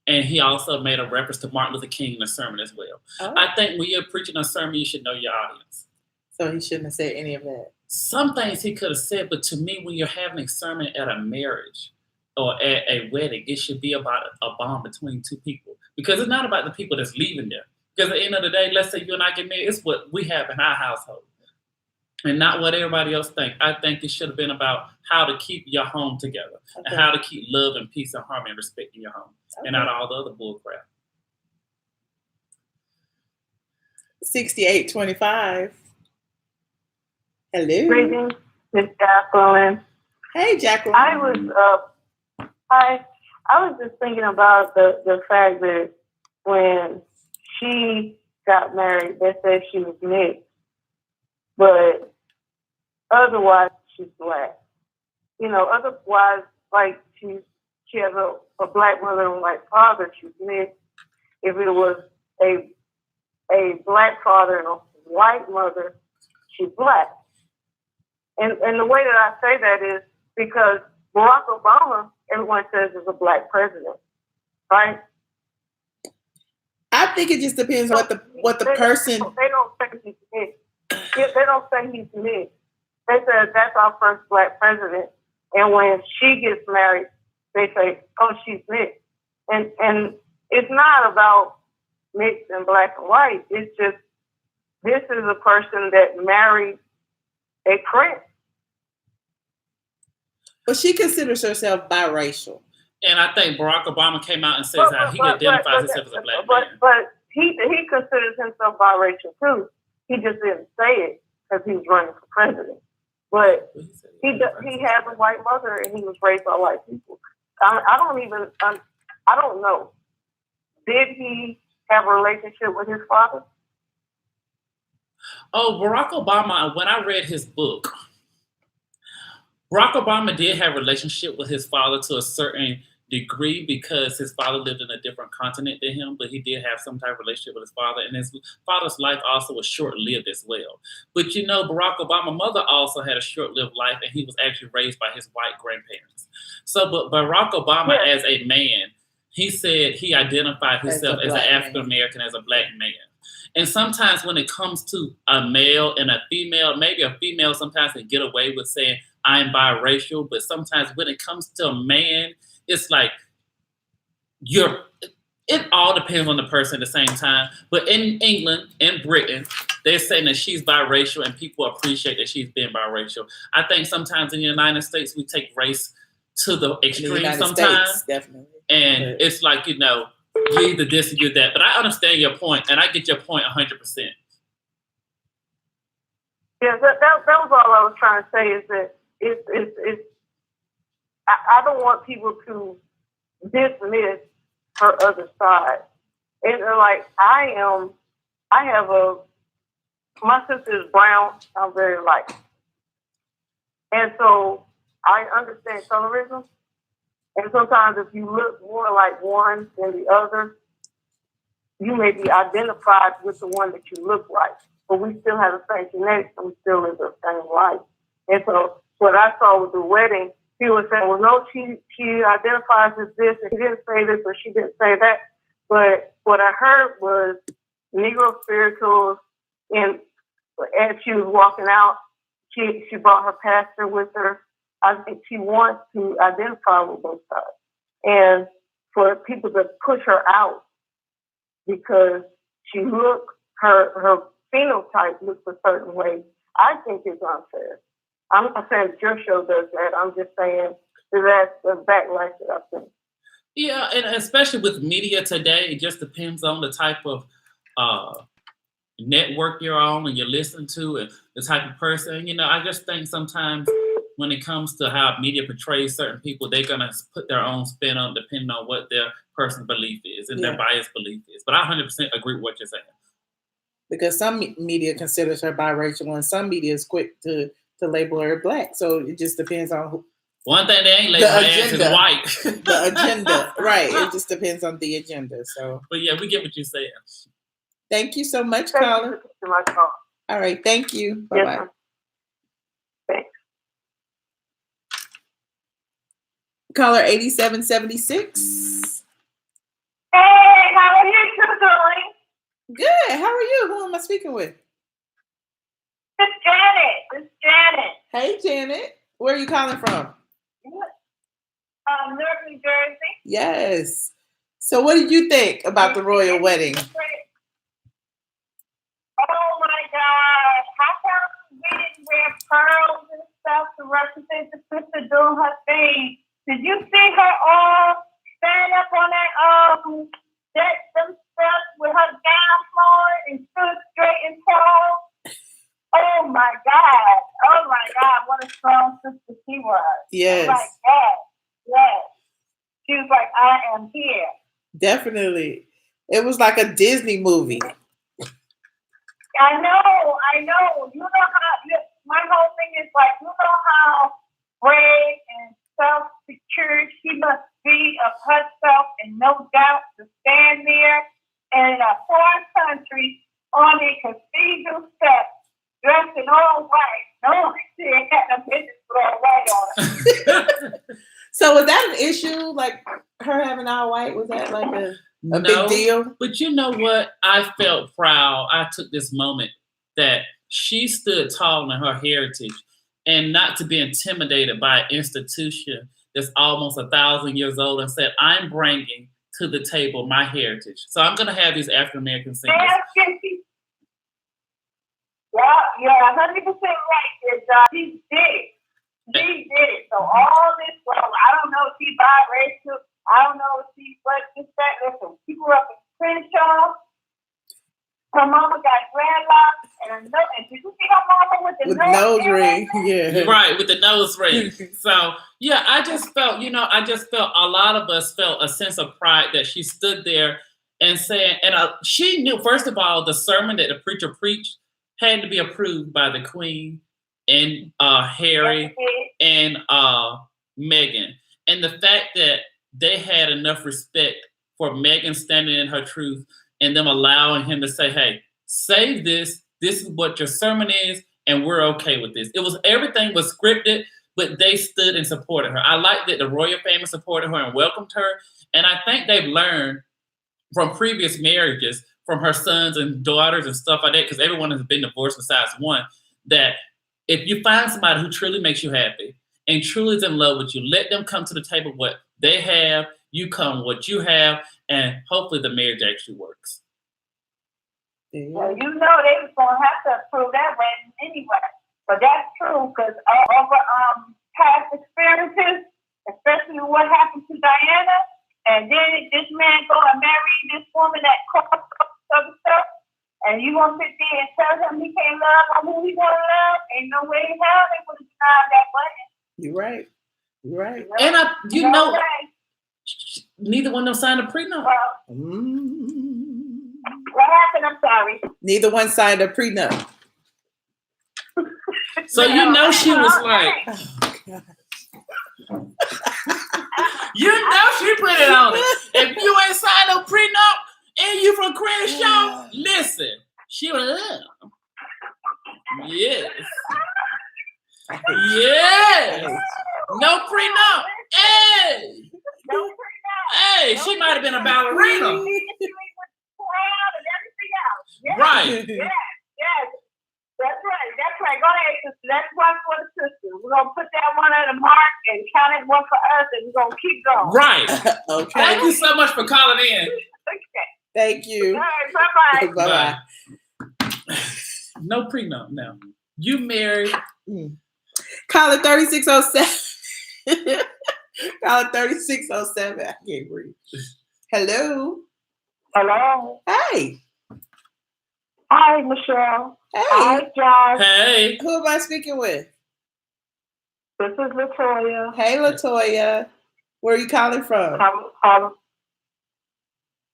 Speaker 1: And he also made a reference to Martin Luther King in the sermon as well. Oh. I think when you're preaching a sermon, you should know your audience.
Speaker 2: So he shouldn't have said any of that.
Speaker 1: Some things he could have said, but to me, when you're having a sermon at a marriage or at a wedding, it should be about a bond between two people. Because it's not about the people that's leaving there. Because at the end of the day, let's say you and I get married, it's what we have in our household. And not what everybody else thinks. I think it should have been about how to keep your home together and how to keep love and peace and harmony and respect in your home and not all the other bull crap.
Speaker 2: 6825. Hello.
Speaker 4: Greetings, Miss Jacqueline.
Speaker 2: Hey, Jacqueline.
Speaker 4: I was just thinking about the fact that when she got married, they said she was mixed, but otherwise she's Black. Otherwise, like she has a Black mother and a Black father, she's mixed. If it was a Black father and a white mother, she's Black. And the way that I say that is because Barack Obama, everyone says, is a Black president, right?
Speaker 2: I think it just depends on what the person.
Speaker 4: They don't say he's mixed. They don't say he's mixed. They said that's our first black president, and when she gets married, they say, "Oh, she's mixed," and it's not about mixed and black and white. It's just this is a person that married a prince.
Speaker 2: But she considers herself biracial.
Speaker 1: And I think Barack Obama came out and says how he identifies himself as a black man.
Speaker 4: But he considers himself biracial too. He just didn't say it because he was running for president. But he has a white mother and he was raised by white people. I don't know. Did he have a relationship with his father?
Speaker 1: Oh, Barack Obama, when I read his book, Barack Obama did have a relationship with his father to a certain degree because his father lived in a different continent than him, but he did have some type of relationship with his father, and his father's life also was short-lived as well. But Barack Obama's mother also had a short-lived life, and he was actually raised by his white grandparents. So, but Barack Obama, as a man, he said he identified himself as an African-American, as a black man. And sometimes when it comes to a male and a female, maybe a female sometimes can get away with saying, I'm biracial, but sometimes when it comes to a man, it's like it all depends on the person at the same time. But in England and Britain, they're saying that she's biracial and people appreciate that she's been biracial. I think sometimes in the United States, we take race to the extreme sometimes.
Speaker 2: States, definitely.
Speaker 1: And it's like, you either this or you're that. But I understand your point, and I get your point 100%.
Speaker 4: Yeah, that was all I was trying to say is that it's I don't want people to dismiss her other side. It's like my sister is brown, I'm very light. And so I understand colorism. And sometimes if you look more like one than the other, you may be identified with the one that you look like. But we still have the same genetics and we still live the same life. And so what I saw with the wedding, he was saying, well, no, she identifies as this, and she didn't say this, or she didn't say that. But what I heard was Negro spirituals, and as she was walking out, she brought her pastor with her. I think she wants to identify with both sides. And for people to push her out because her phenotype looks a certain way, I think it's unfair. I'm not saying that your show does that. I'm just saying that's the backlash that I've seen.
Speaker 1: Yeah, and especially with media today, it just depends on the type of network you're on and you're listening to and the type of person. I just think sometimes when it comes to how media portrays certain people, they're going to put their own spin on depending on what their personal belief is and their biased belief is. But I 100% agree with what you're saying.
Speaker 2: Because some media considers her biracial and some media is quick to label her black. So it just depends on who.
Speaker 1: One thing they ain't labeled her ass is white.
Speaker 2: The agenda, right. It just depends on the agenda. So,
Speaker 1: but yeah, we get what you're saying.
Speaker 2: Thank you so much, caller. All right, thank you. Bye-bye.
Speaker 4: Yes, thanks.
Speaker 2: Caller 8776.
Speaker 4: Hey, how are you doing?
Speaker 2: Good. How are you? Who am I speaking with?
Speaker 4: It's Janet.
Speaker 2: Hey, Janet. Where are you calling from?
Speaker 4: Newark, New Jersey.
Speaker 2: Yes. So what did you think about the royal wedding?
Speaker 4: Oh, my God. How come we didn't wear pearls and stuff to represent the sister doing her thing? Did you see her all stand up on that them steps with her gown flowing and stood straight and tall? Oh my God, what a strong sister she was.
Speaker 2: Yes.
Speaker 4: Like that. Yes. She was like, I am here.
Speaker 2: Definitely. It was like a Disney movie.
Speaker 4: I know. You know how, my whole thing is like, you know how brave and self-secure she must be of herself and no doubt to stand there in a foreign country on a cathedral step dressed in all white. No, she had a business with all white on it.
Speaker 2: So was that an issue? Like her having all white? Was that like a... a big deal.
Speaker 1: But you know what? I felt proud. I took this moment that she stood tall in her heritage and not to be intimidated by an institution that's almost 1,000 years old and said, I'm bringing to the table my heritage. So I'm going to have these African-American singers.
Speaker 4: Yeah, you're 100% right. She did it. She did it. So all this, well, I don't know if she's biracial. I don't know if she's what this, that. Listen, she grew up in Crenshaw. Her mama got dreadlocks and did you see her mama with the nose ring?
Speaker 2: Yeah.
Speaker 1: Right, with the nose ring. So, yeah, I just felt a lot of us felt a sense of pride that she stood there and said, and she knew, first of all, the sermon that the preacher preached had to be approved by the Queen and Harry and Meghan. And the fact that they had enough respect for Meghan standing in her truth and them allowing him to say, hey, save this. This is what your sermon is, and we're okay with this. Everything was scripted, but they stood and supported her. I like that the royal family supported her and welcomed her. And I think they've learned from previous marriages, from her sons and daughters and stuff like that, because everyone has been divorced besides one, that if you find somebody who truly makes you happy and truly is in love with you, let them come to the table what they have, you come what you have, and hopefully the marriage actually works.
Speaker 4: Well, you know they was going to have to approve that wedding anyway. But that's true, because over past experiences, especially what happened to Diana, and then this man go and marry this woman that caused other stuff, and you gonna sit there and tell him he can't love on who he wanna love? Ain't no way in hell they would have denied that wedding.
Speaker 2: You're right. You're right.
Speaker 1: And neither one of them signed a prenup.
Speaker 4: What happened? I'm sorry.
Speaker 2: Neither one signed a prenup.
Speaker 1: So she was like,
Speaker 2: oh, God.
Speaker 1: She put it on it. If you ain't signed no prenup and you from Crenshaw, listen. She was yes. Yes. No prenup. Hey.
Speaker 4: No prenup.
Speaker 1: Hey, she might have been a ballerina. Right.
Speaker 4: Yes. That's right. Go ahead, sister. That's one for the sister. We're going to put that one at a mark and count it one for us, and we're going to keep going.
Speaker 1: Right.
Speaker 2: Okay.
Speaker 1: Thank you so much for calling in.
Speaker 2: Okay. Thank you.
Speaker 4: All right. Bye-bye.
Speaker 1: Bye. No prenup now. You married.
Speaker 2: Call it 3607. Call it 3607. I can't breathe. Hello.
Speaker 4: Hello.
Speaker 2: Hey.
Speaker 4: Hi, Michelle.
Speaker 2: Hey.
Speaker 4: Hi, Josh.
Speaker 1: Hey.
Speaker 2: Who am I speaking with?
Speaker 4: This is Latoya.
Speaker 2: Hey, Latoya. Where are you calling from?
Speaker 4: I'm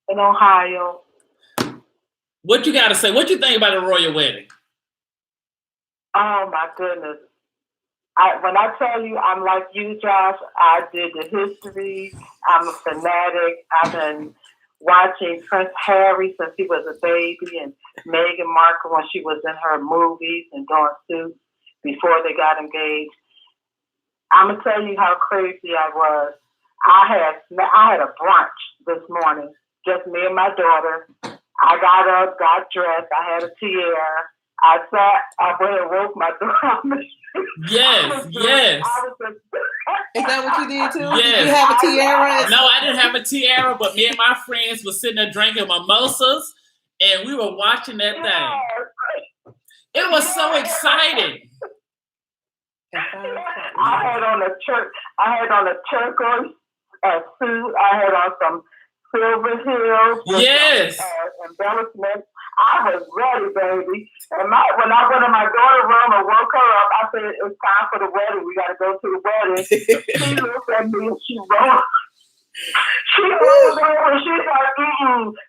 Speaker 4: in Ohio.
Speaker 1: What you got to say? What you think about the royal wedding?
Speaker 4: Oh, my goodness. When I tell you I'm like you, Josh, I did the history. I'm a fanatic. I've been watching Prince Harry since he was a baby, and Meghan Markle when she was in her movies and doing suits before they got engaged. I'm gonna tell you how crazy I was. I had a brunch this morning, just me and my daughter. I got up, got dressed. I had a tiara. I went and woke my daughter.
Speaker 1: Yes.
Speaker 2: Is that what you did too?
Speaker 1: Yes.
Speaker 2: Did you have a tiara?
Speaker 1: No, I didn't have a tiara, but me and my friends were sitting there drinking mimosas, and we were watching that thing. It was so exciting.
Speaker 4: I had on a turquoise suit. I had on some silver heels.
Speaker 1: Yes.
Speaker 4: Embellishments. I was ready, baby. And when I went in my daughter's room and woke her up, I said, it's time for the wedding. We got to go to the wedding. She looked at me and she rolled. She rolled over and she's like,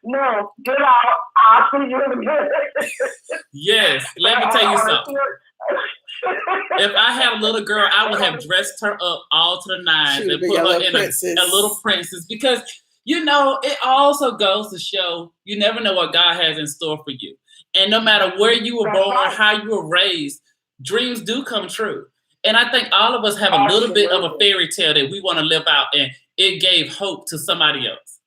Speaker 4: no, get out. I'll see you in a minute.
Speaker 1: Yes. Let me tell you something. If I had a little girl, I would have dressed her up all to the nines and put her in a little princess, because it also goes to show you never know what God has in store for you. And no matter where you were born, how you were raised, dreams do come true. And I think all of us have a little bit of a fairy tale that we want to live out, and it gave hope to somebody else.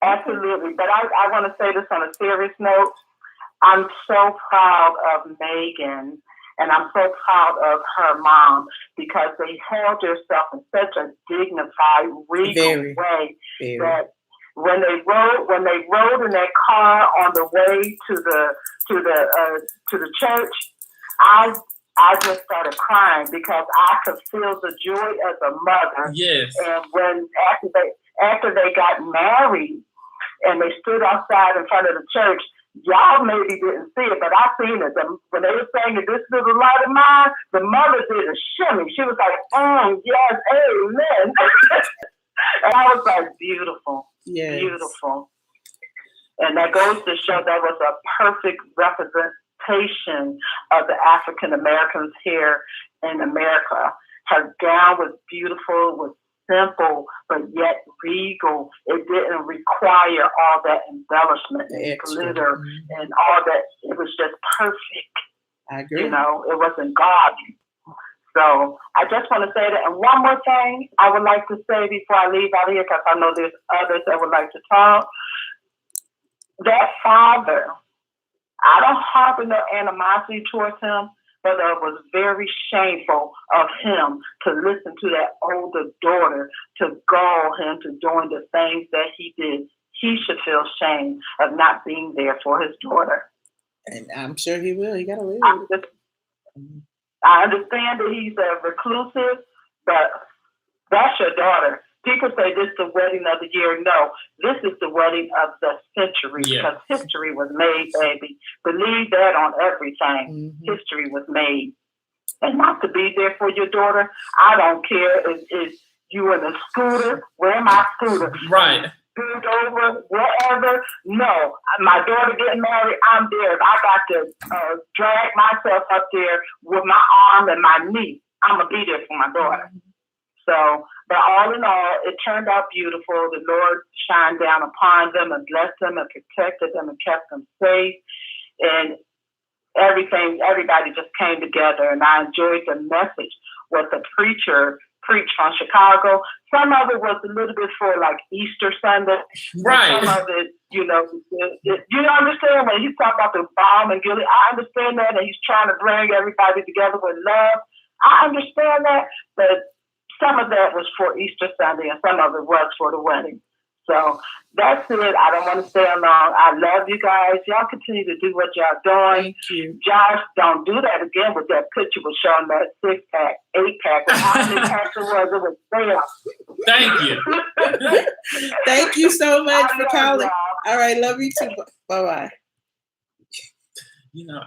Speaker 4: Absolutely. But I want to say this on a serious note. I'm so proud of Meghan and I'm so proud of her mom because they held themselves in such a dignified, regal way that when they rode in that car on the way to the church, I just started crying because I could feel the joy as a mother.
Speaker 1: Yes.
Speaker 4: And when after they got married and they stood outside in front of the church, y'all maybe didn't see it, but I seen it. When they were saying "This little light of mine," the mother did a shimmy. She was like, "Yes, amen." And I was like, "Beautiful, beautiful." And that goes to show that was a perfect representation of the African Americans here in America. Her gown was beautiful, was simple, but yet regal. It didn't require all that embellishment and glitter and all that. It was just perfect.
Speaker 2: I agree.
Speaker 4: You know, it wasn't gaudy. So I just want to say that. And one more thing I would like to say before I leave out here, because I know there's others that would like to talk. That father, I don't harbor no animosity towards him, but it was very shameful of him to listen to that older daughter to gall him to doing the things that he did. He should feel shame of not being there for his daughter.
Speaker 2: And I'm sure he will. He got to live.
Speaker 4: I understand that he's a reclusive, but that's your daughter. People say this is the wedding of the year. No, this is the wedding of the century because history was made, baby. Believe that on everything. History was made. And not to be there for your daughter, I don't care if you in a scooter, wear my scooter.
Speaker 1: Right.
Speaker 4: Scoot over, wherever. No, my daughter getting married, I'm there. If I got to drag myself up there with my arm and my knee, I'm going to be there for my daughter. So, but all in all, it turned out beautiful. The Lord shined down upon them and blessed them and protected them and kept them safe. And everybody just came together. And I enjoyed the message, what the preacher preached from Chicago. Some of it was a little bit for like Easter Sunday.
Speaker 1: Right.
Speaker 4: Some of it, you understand when he's talking about the balm and Gilead. I understand that. And he's trying to bring everybody together with love. I understand that. But some of that was for Easter Sunday and some of it was for the wedding. So that's it. I don't want to stay on long. I love you guys. Y'all continue to do what y'all doing.
Speaker 2: Thank you.
Speaker 4: Josh, don't do that again with that picture was showing that 6-pack, 8-pack. How many packs it was there.
Speaker 1: Thank you.
Speaker 2: Thank you so much for calling. All right, love you too. Bye-bye.
Speaker 1: You know,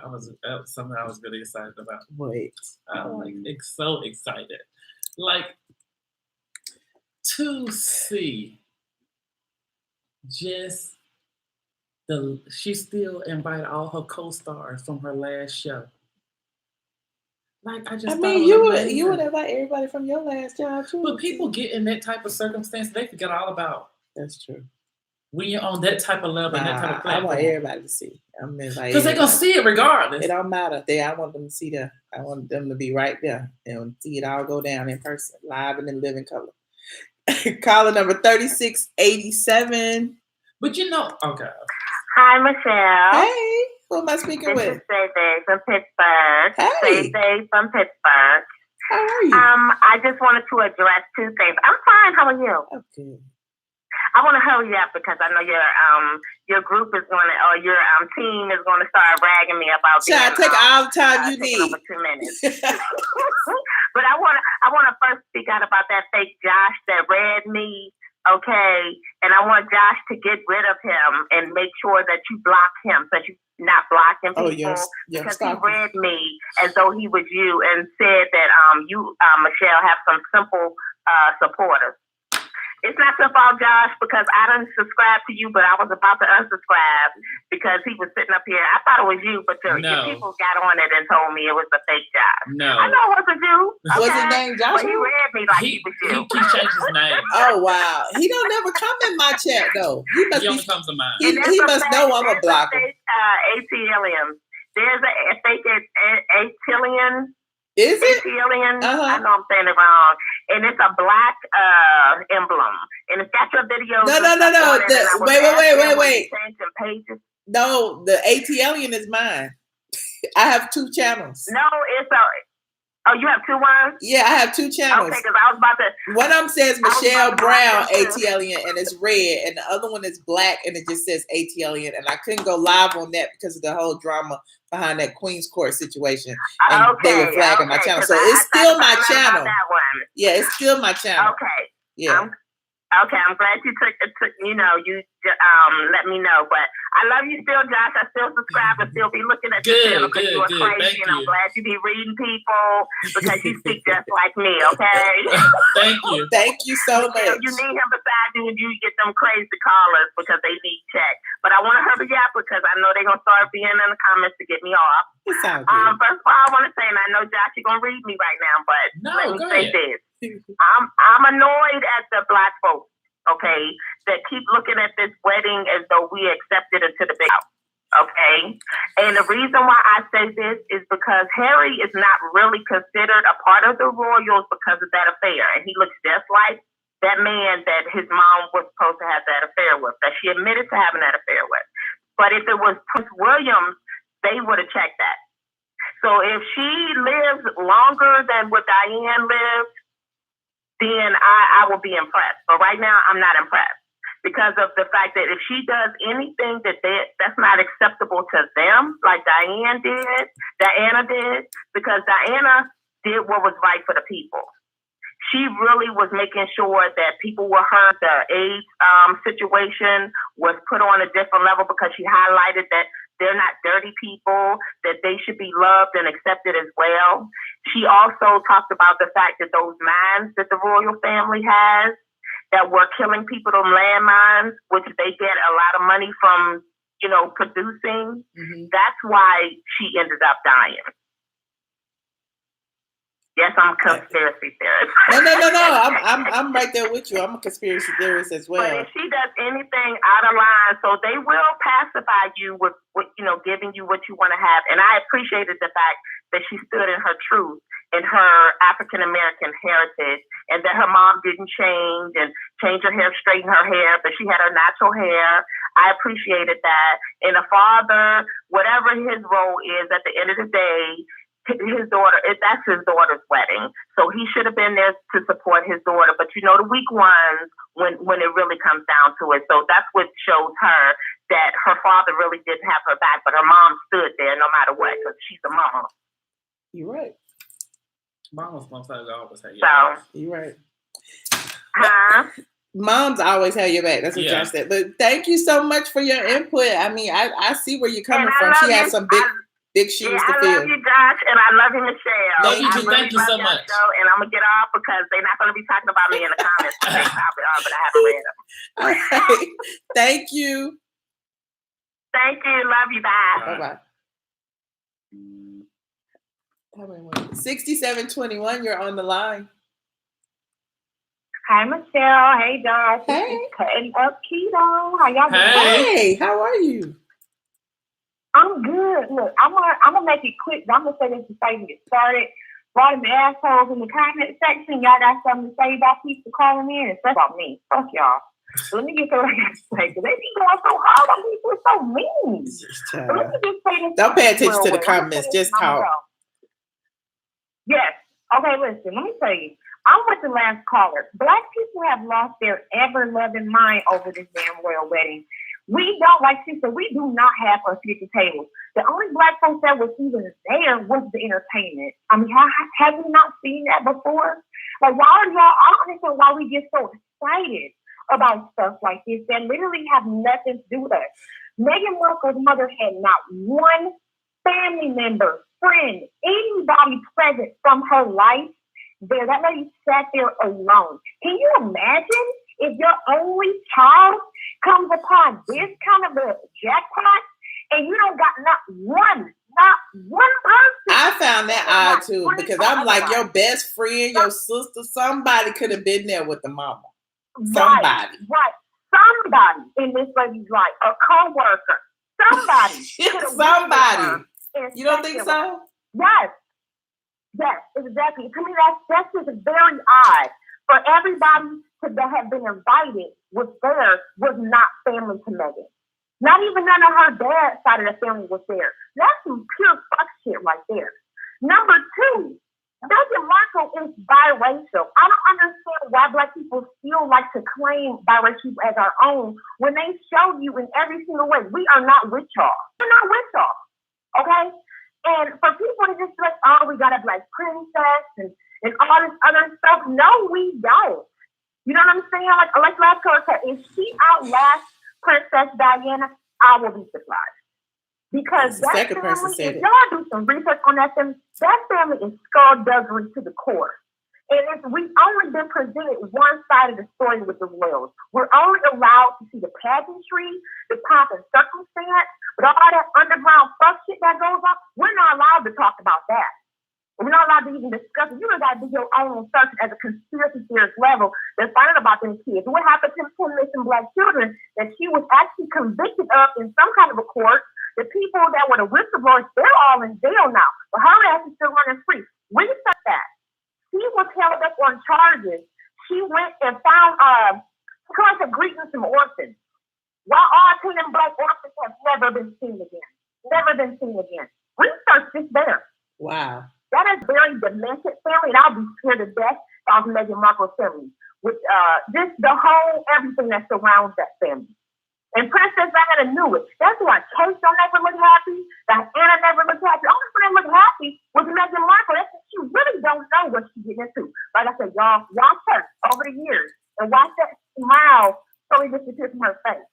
Speaker 1: something I was really excited about.
Speaker 2: Wait.
Speaker 1: I'm so excited. Like, to see just she still invited all her co-stars from her last show. Like, I mean,
Speaker 2: you would invite everybody from your last job too.
Speaker 1: But people get in that type of circumstance, they forget all about.
Speaker 2: That's true.
Speaker 1: When you're on that type of level and that type of platform.
Speaker 2: I want everybody to see.
Speaker 1: Because they're going to see it regardless.
Speaker 2: It don't matter. I want them to see that. I want them to be right there and see it all go down in person, live and in living color. Caller number 3687.
Speaker 1: But okay.
Speaker 5: Hi, Michelle.
Speaker 2: Hey, who am I speaking with?
Speaker 5: This is Say from Pittsburgh.
Speaker 2: Hey.
Speaker 5: Say from Pittsburgh.
Speaker 2: How are you?
Speaker 5: I just wanted to address two things. I'm fine. How are you?
Speaker 2: Okay.
Speaker 5: I want to hurry up because I know your group is going to, or your team is going to start ragging me about.
Speaker 2: Child, take all the time you need.
Speaker 5: Over 2 minutes. But I want to first speak out about that fake Josh that read me. Okay, and I want Josh to get rid of him and make sure that you block him, so you're not blocking people. Because he read me as though he was you and said that you, Michelle, have some simple supporters. It's not your fault, Josh, because I didn't subscribe to you, but I was about to unsubscribe because he was sitting up here. I thought it was you, but your people got on it and told me it was the fake Josh.
Speaker 1: No.
Speaker 5: I know it wasn't you. Okay?
Speaker 2: What's his name, Josh?
Speaker 5: But he read me like he was you.
Speaker 1: He changed his name.
Speaker 2: Oh, wow. He don't never come in my chat, though. He
Speaker 1: only comes to mine.
Speaker 2: He must know I'm a blocker.
Speaker 5: ATLien. There's a fake ATLien.
Speaker 2: Is it?
Speaker 5: ATLien. I know I'm saying it wrong. and it's a black emblem, and it's got your videos.
Speaker 2: No. Wait.
Speaker 5: Changing pages.
Speaker 2: No, the ATLien is mine. I have 2 channels.
Speaker 5: No, it's a. Oh, you have 2 ones?
Speaker 2: Yeah, I have 2 channels.
Speaker 5: Okay, because I was about to.
Speaker 2: One of them says Michelle Brown ATLien and it's red, and the other one is black and it just says ATLien. And I couldn't go live on that because of the whole drama behind that Queen's Court situation, and they were flagging my channel. So it's still my channel. Yeah, it's still my channel.
Speaker 5: Okay.
Speaker 2: Yeah.
Speaker 5: I'm glad you took you let me know. But I love you still, Josh. I still subscribe and still be looking at your channel because you are crazy, and I'm glad you be reading people because you speak just like me, okay?
Speaker 1: Thank you.
Speaker 2: Thank you so much.
Speaker 5: You need him beside you when you get them crazy callers because they need check. But I want to hurry up because I know they're going to start being in the comments to get me off.
Speaker 2: It sounds good.
Speaker 5: First of all, I want to say, and I know, Josh, you're going to read me right now, but let me say this. I'm annoyed at the Black folks, okay, that keep looking at this wedding as though we accepted it to the big house, okay? And the reason why I say this is because Harry is not really considered a part of the royals because of that affair. And he looks just like that man that his mom was supposed to have that affair with, that she admitted to having that affair with. But if it was Prince William, they would have checked that. So if she lives longer than what Diane lived, then I will be impressed. But right now, I'm not impressed because of the fact that if she does anything that's not acceptable to them, like Diana did, because Diana did what was right for the people. She really was making sure that people were heard. The AIDS situation was put on a different level because she highlighted that they're not dirty people, that they should be loved and accepted as well. She also talked about the fact that those mines that the royal family has that were killing people, them landmines, which they get a lot of money from, producing. Mm-hmm. That's why she ended up dying. Yes, I'm a conspiracy theorist.
Speaker 2: No. I'm right there with you. I'm a conspiracy theorist as well.
Speaker 5: But if she does anything out of line, so they will pacify you with giving you what you want to have. And I appreciated the fact that she stood in her truth, in her African American heritage, and that her mom didn't change her hair, straighten her hair, but she had her natural hair. I appreciated that. And a father, whatever his role is, at the end of the day, his daughter, that's his daughter's wedding. So he should have been there to support his daughter. But the weak ones, when it really comes down to it. So that's what shows her that her father really didn't have her back, but her mom stood there no matter what, because she's a mama.
Speaker 2: You're right.
Speaker 1: Mama's always have your back.
Speaker 2: You're right.
Speaker 5: Huh?
Speaker 2: Moms always have your back. That's what Josh said. But thank you so much for your input. I mean, I see where you're coming from. She has some big shoes to fill.
Speaker 5: I love you, Josh, and I love you, Michelle.
Speaker 1: Thank you so much.
Speaker 5: And I'm going to get off because they're not going to be talking about me in the comments. They probably are, but I haven't read them.
Speaker 2: All right. Thank you.
Speaker 5: Thank you. Love you. Bye.
Speaker 2: Bye-bye. 6721, you're on the line.
Speaker 4: Hi, Michelle. Hey, Josh.
Speaker 2: Hey.
Speaker 4: Cutting up keto. How y'all doing?
Speaker 2: Hey, how are you?
Speaker 4: I'm good. Look, I'm gonna make it quick. I'm gonna say this before we get started. All them assholes in the comment section, y'all got something to say about people calling in, especially about me. Fuck y'all. So let me get to what I got to say, because they be going so hard on people. It's so mean. So let me just say this.
Speaker 2: Don't pay attention to the comments. Just talk.
Speaker 4: Yes. Okay, listen. Let me tell you. I'm with the last caller. Black people have lost their ever-loving mind over this damn royal wedding. We don't, like she said, we do not have us at the table. The only Black folks that was even there was the entertainment. I mean, have we not seen that before? Like, why are y'all, I don't understand why we get so excited about stuff like this that literally have nothing to do with us. Meghan Markle's mother had not one family member, friend, anybody present from her life there. That lady sat there alone. Can you imagine if your only child comes upon this kind of a jackpot and you don't got not one person?
Speaker 2: I found that odd too, because I'm like, your best friend, your sister, somebody could have been there with the mama. Somebody.
Speaker 4: Right. Somebody in this lady's life, a co-worker, somebody.
Speaker 2: Somebody. You don't think so?
Speaker 4: Yes. Yes, exactly. To me, that's just very odd.
Speaker 5: for everybody that had been invited was there was not family to Meghan. Not even none of her dad's side of the family was there. That's some pure fuck shit right there. Number two, Meghan Markle is biracial. I don't understand why Black people still like to claim biracial as our own when they show you in every single way, we are not with y'all. We're not with y'all, okay? And for people to just be like, oh, we got a Black princess and all this other stuff. No, we don't. You know what I'm saying? Like last caller said, if she outlasts Princess Diana, I will be surprised. Because that family, if y'all do some research on that family is skullduggery to the core. And we've only been presented one side of the story with the royals. We're only allowed to see the pageantry, the pomp and circumstance, but all that underground fuck shit that goes on, we're not allowed to talk about that. We're not allowed to even discuss it. You got to do your own research at a conspiracy theorist level to find out about them kids. What happened to 10 missing Black children that she was actually convicted of in some kind of a court? The people that were the whistleblowers, they're all in jail now. But her ass is still running free. Research that. She was held up on charges. She went and found trying to greet some orphans. While all 10 Black orphans have never been seen again. Never been seen again. Research this there.
Speaker 2: Wow.
Speaker 5: That is very demented family, and I'll be scared to death of Meghan Markle's family. With just the whole everything that surrounds that family. And Princess Diana knew it. That's why Kate don't ever look happy. Diana never looked happy. The only person that looked happy was Meghan Markle. That's she really don't know what she's getting into. Like I said, y'all watch her over the years and watch that smile slowly disappear from her face.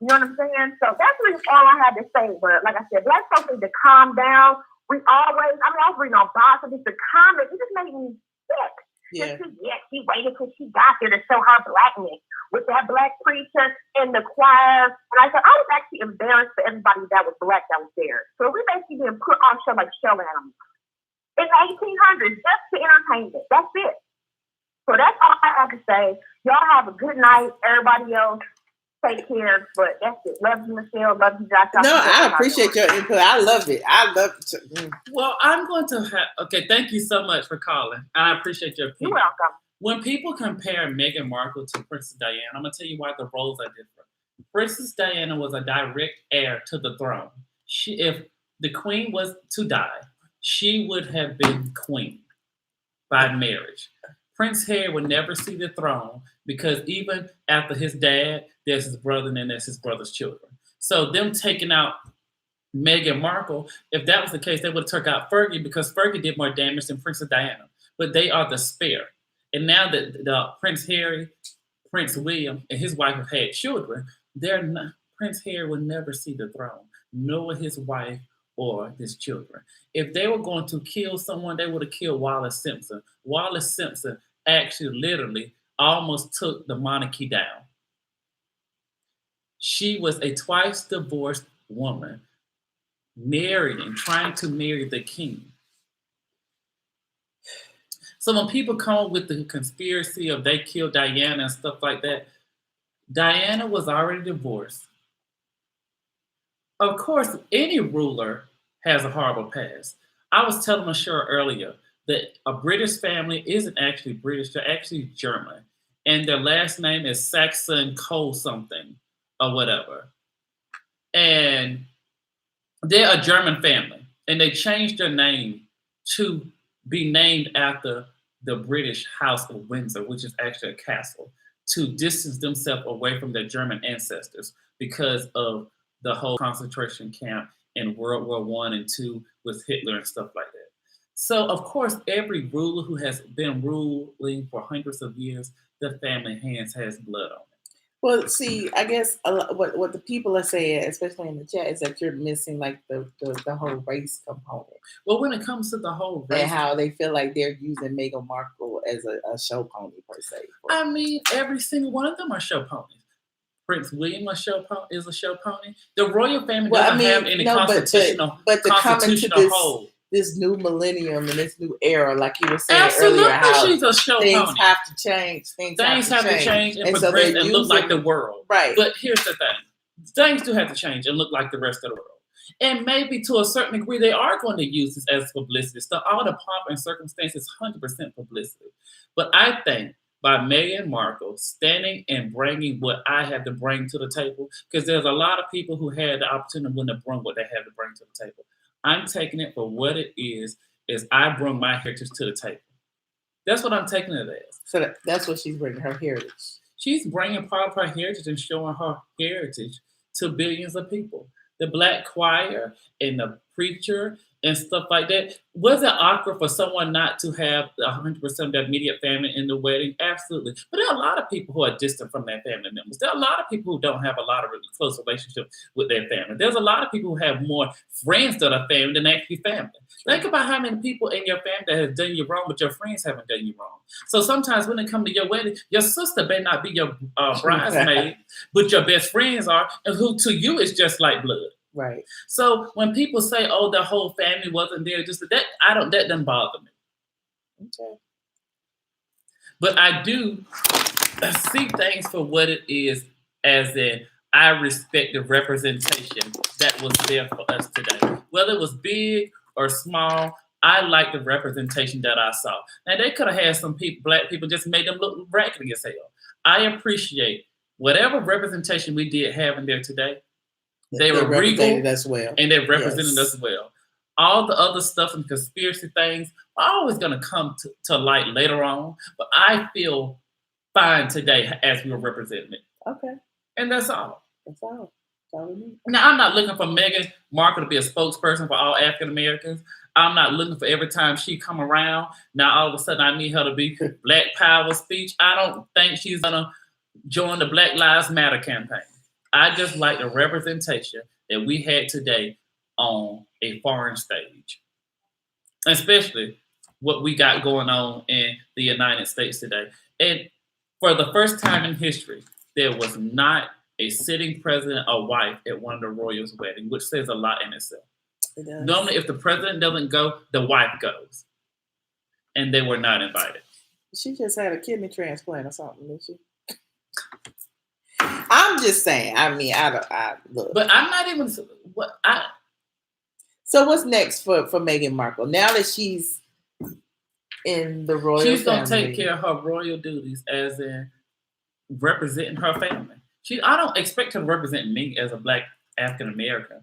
Speaker 5: You know what I'm saying? So that's really all I had to say. But like I said, Black folks need to calm down. I was reading on Boss and just the comments. It just made me sick.
Speaker 2: Yeah.
Speaker 5: She waited till she got there to show her Blackness with that Black preacher in the choir. And I said, I was actually embarrassed for everybody that was Black that was there. So we basically didn't put on show like show animals. In the 1800s, just to entertainment. That's it. So that's all I have to say. Y'all have a good night. Everybody else, take care. But that's it. Love you, Michelle. Love you, Josh.
Speaker 2: No, I appreciate your input. I love it.
Speaker 1: Well, I'm going to thank you so much for calling. I appreciate your opinion.
Speaker 5: You're welcome.
Speaker 1: When people compare Meghan Markle to Princess Diana, I'm going to tell you why the roles are different. Princess Diana was a direct heir to the throne. If the queen was to die, she would have been queen by marriage. Prince Harry would never see the throne because even after his dad, there's his brother and then there's his brother's children. So them taking out Meghan Markle, if that was the case, they would have took out Fergie because Fergie did more damage than Princess Diana. But they are the spare. And now that Prince Harry, Prince William, and his wife have had children, Prince Harry will never see the throne, nor his wife or his children. If they were going to kill someone, they would have killed Wallis Simpson. Wallis Simpson actually literally almost took the monarchy down. She was a twice divorced woman, married and trying to marry the king. So when people come up with the conspiracy of they killed Diana and stuff like that, Diana was already divorced. Of course, any ruler has a horrible past. I was telling Michelle earlier that a British family isn't actually British, they're actually German. And their last name is Saxon Cole something or whatever. And they're a German family. And they changed their name to be named after the British House of Windsor, which is actually a castle, to distance themselves away from their German ancestors because of the whole concentration camp in World War I and II with Hitler and stuff like that. So, of course, every ruler who has been ruling for hundreds of years, their family hands has blood on it.
Speaker 2: Well, see, I guess what the people are saying, especially in the chat, is that you're missing like the whole race component.
Speaker 1: Well, when it comes to the whole race,
Speaker 2: and how they feel like they're using Meghan Markle as a show pony per se.
Speaker 1: I mean, every single one of them are show ponies. Prince William is a show pony. The royal family doesn't have any constitutional hold.
Speaker 2: This new millennium and this new era, like you were saying
Speaker 1: Absolutely,
Speaker 2: earlier, how
Speaker 1: she's a show
Speaker 2: things
Speaker 1: pony.
Speaker 2: have to change. Things have to change
Speaker 1: and progress and look like the world.
Speaker 2: Right.
Speaker 1: But here's the thing. Things do have to change and look like the rest of the world. And maybe to a certain degree, they are going to use this as publicity. So all the pomp and circumstances, 100% publicity. But I think by Meghan Markle standing and bringing what I had to bring to the table, because there's a lot of people who had the opportunity when to bring what they had to bring to the table. I'm taking it for what it is I bring my heritage to the table. That's what I'm taking it as.
Speaker 2: So that's what she's bringing, her heritage.
Speaker 1: She's bringing part of her heritage and showing her heritage to billions of people. The black choir and the preacher and stuff like that. Was it awkward for someone not to have 100% of their immediate family in the wedding? Absolutely. But there are a lot of people who are distant from their family members. There are a lot of people who don't have a lot of really close relationships with their family. There's a lot of people who have more friends that are family than actually family. Think about how many people in your family that have done you wrong, but your friends haven't done you wrong. So sometimes when it comes to your wedding, your sister may not be your bridesmaid, but your best friends are, and who to you is just like blood.
Speaker 2: Right.
Speaker 1: So when people say, "Oh, the whole family wasn't there," just that that doesn't bother me.
Speaker 2: Okay.
Speaker 1: But I do see things for what it is, as in I respect the representation that was there for us today. Whether it was big or small, I like the representation that I saw. Now they could have had some people, black people, just made them look raggedy as hell. I appreciate whatever representation we did have in there today. They were regal
Speaker 2: as well,
Speaker 1: and they represented us well. All the other stuff and conspiracy things are always going to come to light later on. But I feel fine today as we were representing it.
Speaker 2: Okay.
Speaker 1: And that's all.
Speaker 2: That's all. That's all we need.
Speaker 1: Now, I'm not looking for Meghan Markle to be a spokesperson for all African Americans. I'm not looking for every time she come around, now all of a sudden I need her to be Black Power speech. I don't think she's going to join the Black Lives Matter campaign. I just like the representation that we had today on a foreign stage, especially what we got going on in the United States today. And for the first time in history, there was not a sitting president or wife at one of the royals' wedding, which says a lot in itself. Normally, if the president doesn't go, the wife goes. And they were not invited.
Speaker 2: She just had a kidney transplant or something, didn't she? I'm just saying. I mean, I look.
Speaker 1: But I'm not even.
Speaker 2: So what's next for Meghan Markle now that she's in the royal?
Speaker 1: She's gonna take care of her royal duties, as in representing her family. I don't expect her to represent me as a Black African American.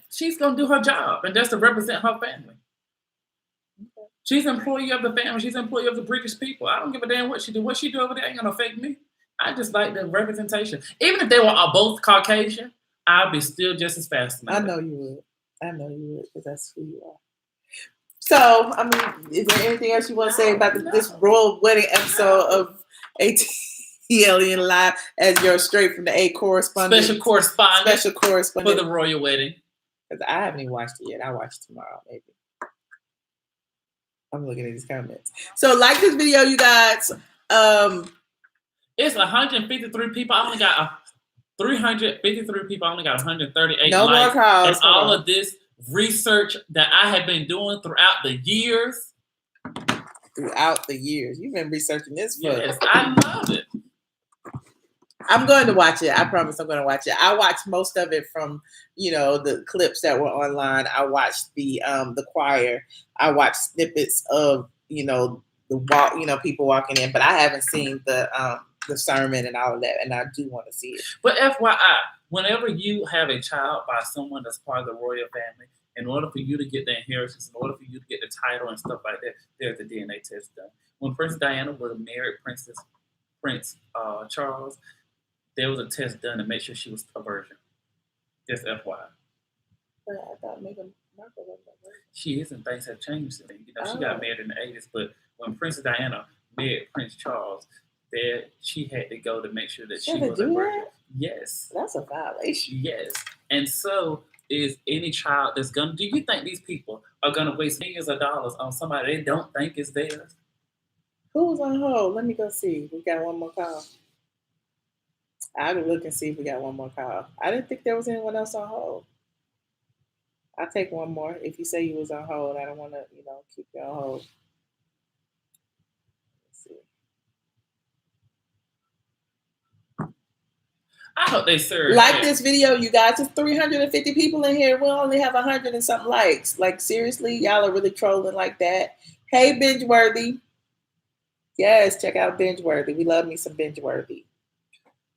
Speaker 1: She's gonna do her job, and that's to represent her family. Okay. She's an employee of the family. She's an employee of the British people. I don't give a damn what she do. What she do over there ain't gonna affect me. I just like the representation. Even if they were both Caucasian, I'll be still just as fascinated.
Speaker 2: I know you would. Because that's who you are. So, I mean, is there anything else you want to say about this royal wedding episode of ATLien Live as your straight from the A correspondent?
Speaker 1: Special correspondent
Speaker 2: for
Speaker 1: the royal wedding.
Speaker 2: Because I haven't even watched it yet. I'll watch it tomorrow, maybe. I'm looking at these comments. So, like this video, you guys.
Speaker 1: It's 153 people. I only got 353 people. I only got 138
Speaker 2: no
Speaker 1: likes.
Speaker 2: more calls.
Speaker 1: And all of this research that I have been doing throughout the years.
Speaker 2: You've been researching this for.
Speaker 1: Yes, I love it.
Speaker 2: I'm going to watch it. I promise I'm going to watch it. I watched most of it from, the clips that were online. I watched the choir. I watched snippets of, the walk, people walking in, but I haven't seen the sermon and all of that, and I do want to see it.
Speaker 1: But FYI, whenever you have a child by someone that's part of the royal family, in order for you to get the inheritance, in order for you to get the title and stuff like that, there's a DNA test done. When Princess Diana was married Prince Charles, there was a test done to make sure she was a virgin. Just FYI.
Speaker 2: But I thought Meghan Markle was a virgin.
Speaker 1: She is, and things have changed. She got married in the 80s, but when Princess Diana married Prince Charles, she had to go to make sure that she was a virgin.
Speaker 2: That?
Speaker 1: Yes.
Speaker 2: That's a violation.
Speaker 1: Yes. And so is any child that's do you think these people are gonna waste millions of dollars on somebody they don't think is theirs?
Speaker 2: Who's on hold? Let me go see. We got one more call. I'll look and see if we got one more call. I didn't think there was anyone else on hold. I'll take one more. If you say you was on hold, I don't want to, keep you on hold.
Speaker 1: I hope they serve.
Speaker 2: Like this video, you guys. It's 350 people in here. We only have 100 and something likes. Like, seriously, y'all are really trolling like that. Hey, Binge Worthy. Yes, check out Binge Worthy. We love me some Binge Worthy.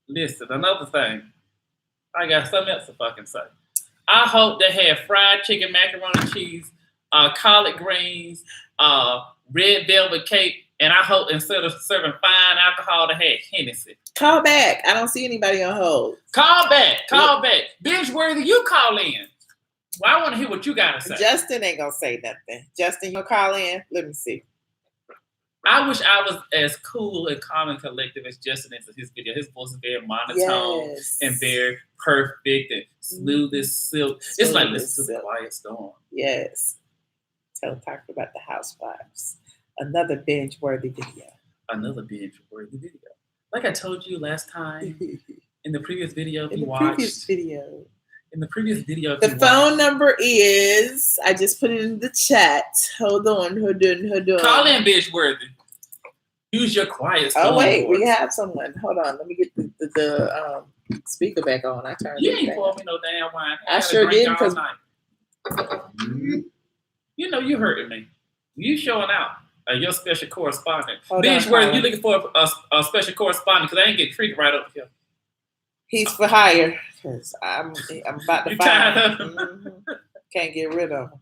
Speaker 1: Listen, another thing. I got something else to fucking say. I hope they have fried chicken, macaroni and cheese, collard greens, red velvet cake, and I hope instead of serving fine alcohol, they had Hennessy.
Speaker 2: Call back. I don't see anybody on hold.
Speaker 1: Call back. Binge Worthy, you call in. Well, I want to hear what you got to say.
Speaker 2: Justin ain't gonna say nothing. Justin, you gonna call in? Let me see.
Speaker 1: I wish I was as cool and calm and collective as Justin is in his video. His voice is very monotone and very perfect and smooth as silk. It's like listen to the quiet storm.
Speaker 2: Yes. So talk about the housewives. Another binge-worthy video.
Speaker 1: Another binge-worthy video. Like I told you last time in the previous video,
Speaker 2: In the previous video. The phone number is, I just put it in the chat. Hold on.
Speaker 1: Call in, Binge Worthy. Use your quiet storm.
Speaker 2: Oh, wait, we have someone. Hold on. Let me get the speaker back on. I turned it
Speaker 1: You ain't
Speaker 2: down.
Speaker 1: poured me no damn wine.
Speaker 2: I sure did, because
Speaker 1: you know you hurting me. You showing out. Your special correspondent.
Speaker 2: Hold
Speaker 1: Binge
Speaker 2: on,
Speaker 1: Worthy,
Speaker 2: Colin.
Speaker 1: you looking for a special correspondent because I ain't get treated right up here.
Speaker 2: He's for hire. Because I'm about to
Speaker 1: You
Speaker 2: find
Speaker 1: tired
Speaker 2: him. Can't get rid of him.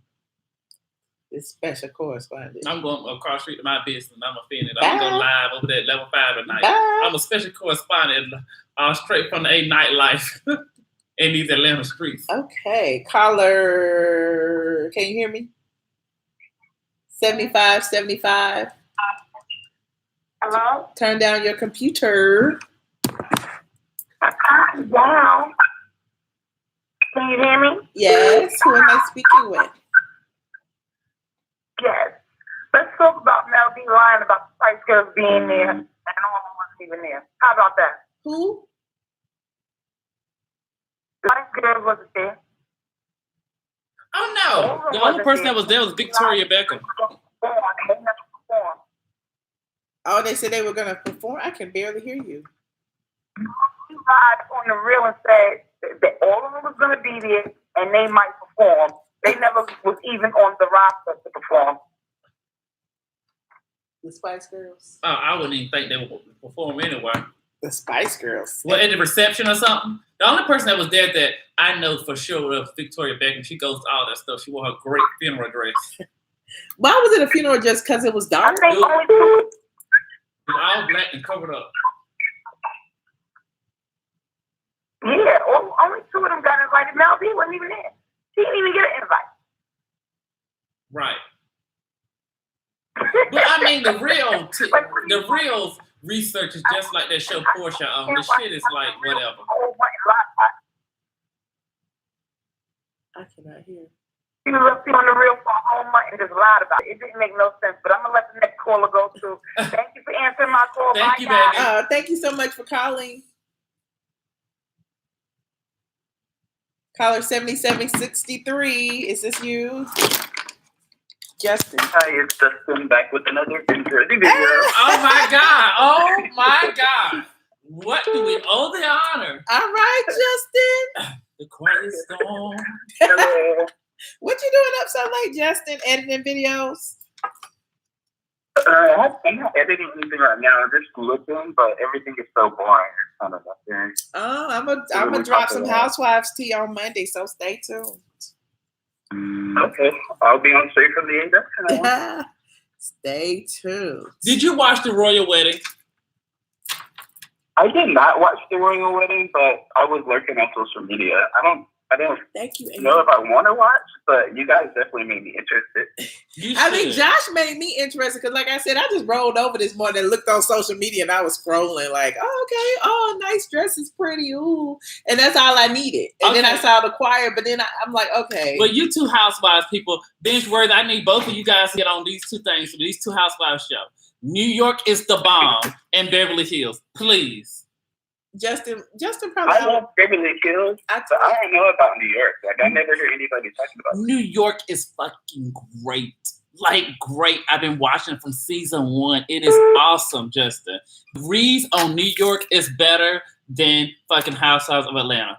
Speaker 2: This special correspondent.
Speaker 1: I'm going across the street to my business and I'm offended. I'm going to go live over there at level 5 tonight.
Speaker 2: Bye.
Speaker 1: I'm a special correspondent straight from the A nightlife in these Atlanta streets.
Speaker 2: Okay. Caller, can you hear me? 7575.
Speaker 5: Hello?
Speaker 2: Turn down your computer.
Speaker 5: Down. Can you hear me?
Speaker 2: Yes. Who am I speaking with?
Speaker 5: Yes. Let's talk about Mel B lying about the Spice Girls being there and no one wasn't even there. How about that?
Speaker 2: Who?
Speaker 5: The Spice Girls wasn't there.
Speaker 1: Oh, no. The only person that was there was Victoria Beckham.
Speaker 2: Oh, they said they were going to perform? I can barely hear you.
Speaker 5: He lied on the reel and said that all of them was going to be there and they might perform. They never was even on the roster to perform.
Speaker 2: The Spice Girls?
Speaker 1: Oh, I wouldn't even think they would perform anywhere.
Speaker 2: The Spice Girls.
Speaker 1: Well, at the reception or something. The only person that was there that I know for sure was Victoria Beckham. She goes to all that stuff. She wore her great funeral dress.
Speaker 2: Why was it a funeral just because it was dark?
Speaker 5: I think only two.
Speaker 1: It was all black and covered up.
Speaker 5: Yeah, only two of them got invited. Mel B wasn't even there. She didn't even get an invite.
Speaker 1: Right. But I mean, the real research is just like that show Portia on. The shit is like whatever.
Speaker 2: I cannot hear.
Speaker 5: She was up on the real for a whole month and just lied about it. It didn't make no sense, but I'm going to let the next caller go too. Thank you for answering my call.
Speaker 1: Thank
Speaker 5: Bye,
Speaker 1: you,
Speaker 5: guys.
Speaker 1: baby.
Speaker 2: Thank you so much for calling. Caller 7763. Is this you? Justin.
Speaker 6: Hi, it's Justin back with another binge-worthy video.
Speaker 1: Oh my God. Oh my God. What do we owe the honor?
Speaker 2: All right, Justin.
Speaker 1: The quiet storm.
Speaker 6: Hello.
Speaker 2: What you doing up so late, Justin? Editing videos?
Speaker 6: I'm not editing anything right now. I'm just looking, but everything is so boring. It's kind of nothing.
Speaker 2: Oh, I'm gonna drop some Housewives tea on Monday, so stay tuned.
Speaker 6: Okay, I'll be on straight from the end.
Speaker 2: Stay tuned.
Speaker 1: Did you watch the royal wedding?
Speaker 6: I did not watch the royal wedding, but I was lurking on social media. I don't
Speaker 2: Thank you.
Speaker 6: know if I want to watch, but you guys definitely made me interested.
Speaker 2: I mean, Josh made me interested because, like I said, I just rolled over this morning and looked on social media and I was scrolling like, oh, okay, oh, nice dress is pretty, ooh. And that's all I needed. And then I saw the choir, but then I'm like, okay.
Speaker 1: But you two Housewives people, Binge Worthy, I need both of you guys to get on these two things for these two Housewives shows. New York is the bomb and Beverly Hills. Please.
Speaker 2: Justin probably.
Speaker 6: I love Beverly Hills, but I don't know about New York. Like, I never hear anybody talking about it.
Speaker 1: New York is fucking great. Like, great. I've been watching from season 1. It is awesome, Justin. Reeves on New York is better than fucking Housewives of Atlanta.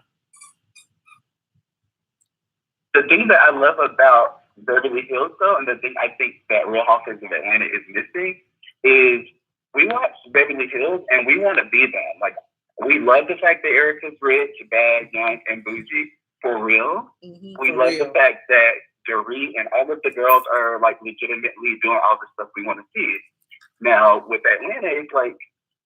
Speaker 6: The thing that I love about Beverly Hills, though, and the thing I think that Real Housewives of Atlanta is missing is heels, and we want to be them. Like, we love the fact that Erica's rich, bad, young, and bougie for real.
Speaker 2: Mm-hmm,
Speaker 6: we love the fact that Dorit and all of the girls are like legitimately doing all the stuff we want to see. Now with Atlanta, it's like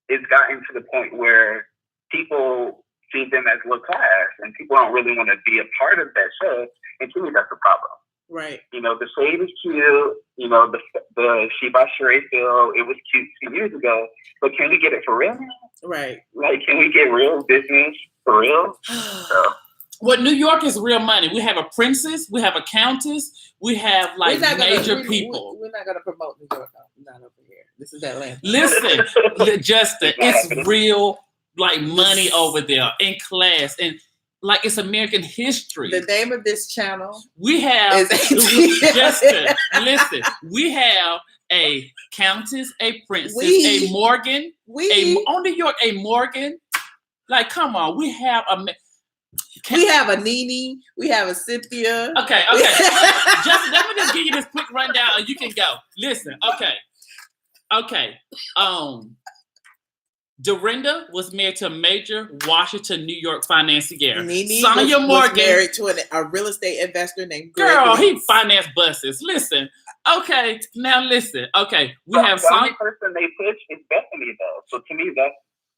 Speaker 6: it's gotten to the point where people see them as low class, and people don't really want to be a part of that show. And to me, that's a problem.
Speaker 2: Right.
Speaker 6: You know, the shade is cute. You know, the She by Sheree feel, it was cute 2 years ago. But can we get it for real?
Speaker 2: Right.
Speaker 6: Like, can we get real business for real? So.
Speaker 1: Well, New York is real money. We have a princess, we have a countess, we have like major people.
Speaker 2: We're not gonna promote New York. Not over here. This is Atlanta.
Speaker 1: Listen, Justin, it's real like money over there in class, and like it's American history.
Speaker 2: The name of this channel
Speaker 1: we have Justin. Listen, we have a countess, a princess, a Morgan, on New York, a Morgan. Like, come on, we have a.
Speaker 2: We have a Nene. We have a Cynthia.
Speaker 1: Okay. Justin, let me just give you this quick rundown and you can go. Listen, okay. Dorinda was married to a major Washington, New York financier.
Speaker 2: Nene
Speaker 1: Sonia Morgan
Speaker 2: was married to a real estate investor named
Speaker 1: Girl, he financed buses. Listen. Okay, now listen. Okay, we have
Speaker 6: the only person they push is Bethany, though. So to me,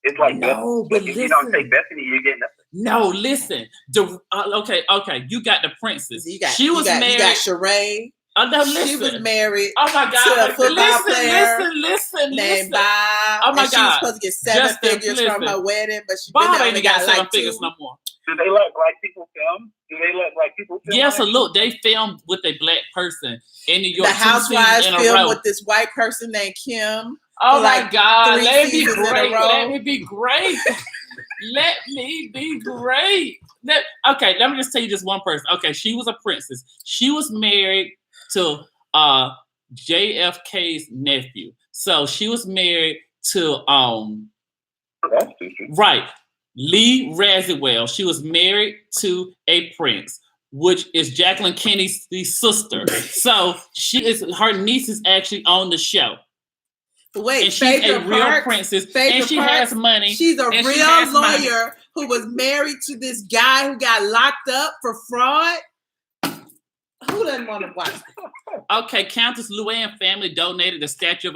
Speaker 6: it's like
Speaker 1: no, but
Speaker 6: if
Speaker 1: listen.
Speaker 6: you don't take Bethany, you get nothing.
Speaker 1: No, listen. Okay. You got the princess. She was married.
Speaker 2: You got Sheree.
Speaker 1: Oh no, listen.
Speaker 2: She was married.
Speaker 1: Oh my God!
Speaker 2: To a football player
Speaker 1: listen.
Speaker 2: named Bob.
Speaker 1: Oh my
Speaker 2: and
Speaker 1: God!
Speaker 2: She was supposed to get 7 figures from her wedding, but she
Speaker 1: Bob
Speaker 2: only
Speaker 1: got 7
Speaker 2: like
Speaker 1: figures
Speaker 2: 2.
Speaker 1: no more.
Speaker 6: Do they let black people film?
Speaker 1: Yes, look, they filmed with a black person in New York.
Speaker 2: The Housewives filmed with this white person named Kim.
Speaker 1: Oh my God! Let me be great. Let me be great. Let me be great. Okay, let me just tell you this one person. Okay, she was a princess. She was married to JFK's nephew. So she was married to right, Lee Radziwill. She was married to a prince, which is Jacqueline Kennedy's sister. So her niece is actually on the show.
Speaker 2: Wait,
Speaker 1: and she's a real princess, and she has money.
Speaker 2: She's a real lawyer who was married to this guy who got locked up for fraud. Who doesn't want to watch that?
Speaker 1: Okay, Countess Luann family donated the Statue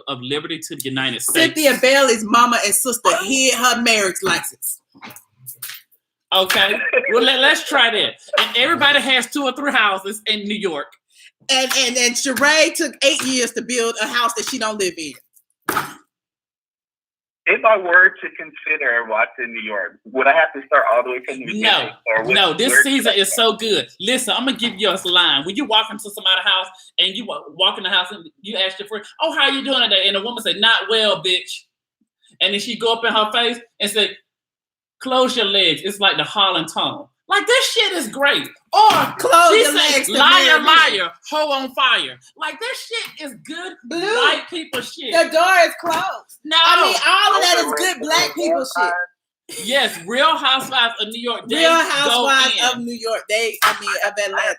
Speaker 1: of Liberty to the United States.
Speaker 2: Cynthia Bailey's mama and sister hid her marriage license.
Speaker 1: Okay, well let's try that. And everybody has 2 or 3 houses in New York.
Speaker 2: And Sheree took 8 years to build a house that she don't live in.
Speaker 6: If I were to consider watching New York, would I have to start all the way from the beginning?
Speaker 1: No, this season is so good. Listen, I'm gonna give you a line. When you walk into somebody's house and you walk in the house and you ask your friend, "Oh, how you doing today?" And the woman say, "Not well, bitch." And then she go up in her face and say, "Close your legs." It's like the Harlem tone. Like, this shit is great. Or
Speaker 2: close your legs.
Speaker 1: Liar, hoe on fire. Like, this shit is good white people shit.
Speaker 2: The door is closed.
Speaker 1: No.
Speaker 2: I mean, all of that is good black people shit.
Speaker 1: Yes, Real Housewives of New York.
Speaker 2: Real Housewives of New York. Of Atlanta.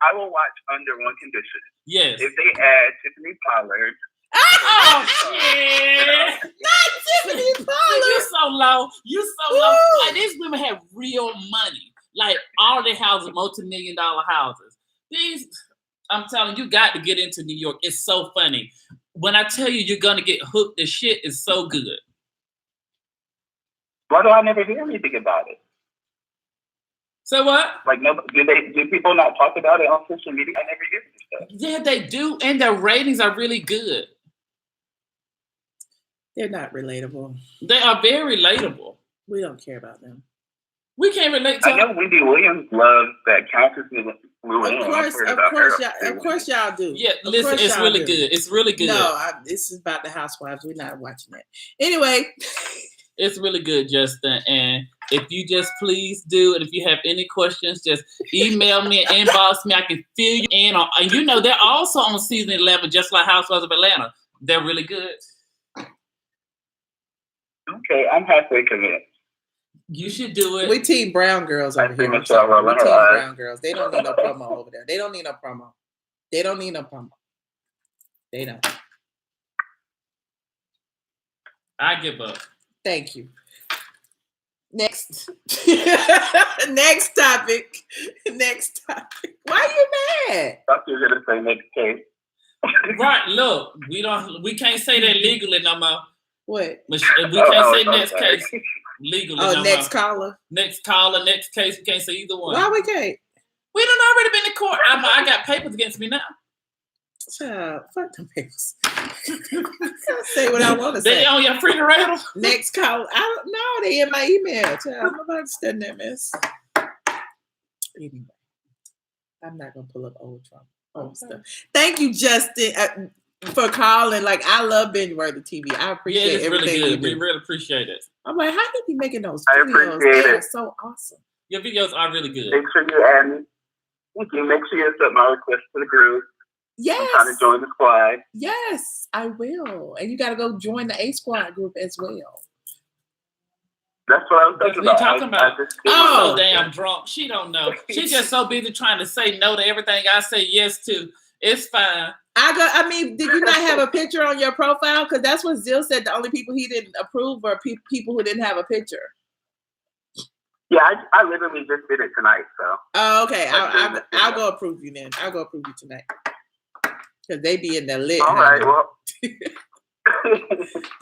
Speaker 6: I will watch under one condition.
Speaker 1: Yes.
Speaker 6: If they add Tiffany Pollard.
Speaker 1: Oh shit!
Speaker 2: Not Tiffany Pollard.
Speaker 1: You so low. Like, these women have real money. Like, all their houses, multi-million-dollar houses. I'm telling you, got to get into New York. It's so funny. When I tell you, you're gonna get hooked. The shit is so good.
Speaker 6: Why do I never hear anything about it?
Speaker 1: So what?
Speaker 6: Like, no, do people not talk about it on social media? I never hear this stuff.
Speaker 1: Yeah, they do, and their ratings are really good.
Speaker 2: They're not relatable.
Speaker 1: They are very relatable.
Speaker 2: We don't care about them.
Speaker 1: We can't relate to
Speaker 6: I know Wendy Williams loves that Countess Luann.
Speaker 2: Of course y'all do.
Speaker 1: Yeah, listen, it's really good. It's really good.
Speaker 2: No, this is about the Housewives. We're not watching that. Anyway.
Speaker 1: It's really good, Justin. And if you just please do, and if you have any questions, just email me and inbox me. I can fill you in on. And you know, they're also on season 11, just like Housewives of Atlanta. They're really good.
Speaker 6: Okay, I'm halfway convinced.
Speaker 1: You should do it.
Speaker 2: We team brown girls over here. We team brown girls. They don't need no promo over there. They don't.
Speaker 1: I give up.
Speaker 2: Thank you. Next. Next topic. Next topic. Why are you mad?
Speaker 6: I thought you were gonna say next case.
Speaker 1: Right, look, we can't say that legally no more.
Speaker 2: What?
Speaker 1: We can't say next
Speaker 6: sorry.
Speaker 1: case legally
Speaker 2: Oh,
Speaker 1: no
Speaker 2: next
Speaker 1: more.
Speaker 2: caller.
Speaker 1: Next caller, next case. We can't say either one.
Speaker 2: Why we can't?
Speaker 1: We done already been in court. I got papers against me now.
Speaker 2: Child, fuck them papers. Say what I want to say.
Speaker 1: They on your refrigerator.
Speaker 2: Next call. I don't know. They in my email. Child, I'm about to study that mess. Anyway, I'm not gonna pull up old stuff. Thank you, Justin, for calling. Like, I love binge worthy TV. I appreciate
Speaker 1: it's
Speaker 2: everything
Speaker 1: really
Speaker 2: you
Speaker 1: good.
Speaker 2: do.
Speaker 1: We really appreciate it.
Speaker 2: I'm like, how you be making those
Speaker 6: I
Speaker 2: videos?
Speaker 6: appreciate
Speaker 2: They are
Speaker 6: it.
Speaker 2: so awesome.
Speaker 1: Your videos are really good.
Speaker 6: Make sure you add me. Thank you. Make sure you accept my request to the group.
Speaker 2: Yes.
Speaker 6: I'm trying to join the squad.
Speaker 2: Yes, I will. And you got to go join the A Squad group as well.
Speaker 6: That's what I was
Speaker 1: That's
Speaker 6: thinking
Speaker 1: what you
Speaker 6: about.
Speaker 1: talking about.
Speaker 6: I just
Speaker 1: I'm so damn drunk. She don't know. She's just so busy trying to say no to everything I say yes to. It's fine.
Speaker 2: Did you not have a picture on your profile? Because that's what Zill said. The only people he didn't approve were people who didn't have a picture.
Speaker 6: Yeah, I literally just did it tonight. So.
Speaker 2: Oh, okay. I'll go approve you then. I'll go approve you tonight. Because they be in there lit.
Speaker 6: All right. Well.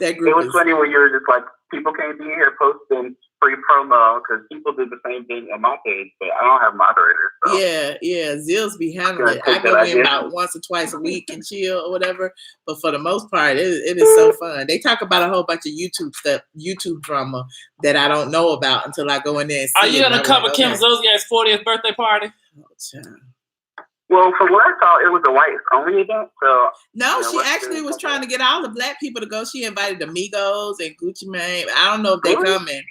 Speaker 2: That group
Speaker 6: it was funny when you were just like, people can't be here posting free promo because people do the same thing on my page, but I don't have moderators. So.
Speaker 2: Yeah. Zill's be handling it. I go in about once or twice a week and chill or whatever. But for the most part, it is so fun. They talk about a whole bunch of YouTube stuff, YouTube drama that I don't know about until I go in there and see.
Speaker 1: Are you gonna cover Kim Zolciak's 40th birthday party?
Speaker 2: Oh, child.
Speaker 6: Well, from what I saw, it was a whites only event. So
Speaker 2: no, she actually was trying to get all the black people to go. She invited the Migos and Gucci Mane. I don't know if they're coming.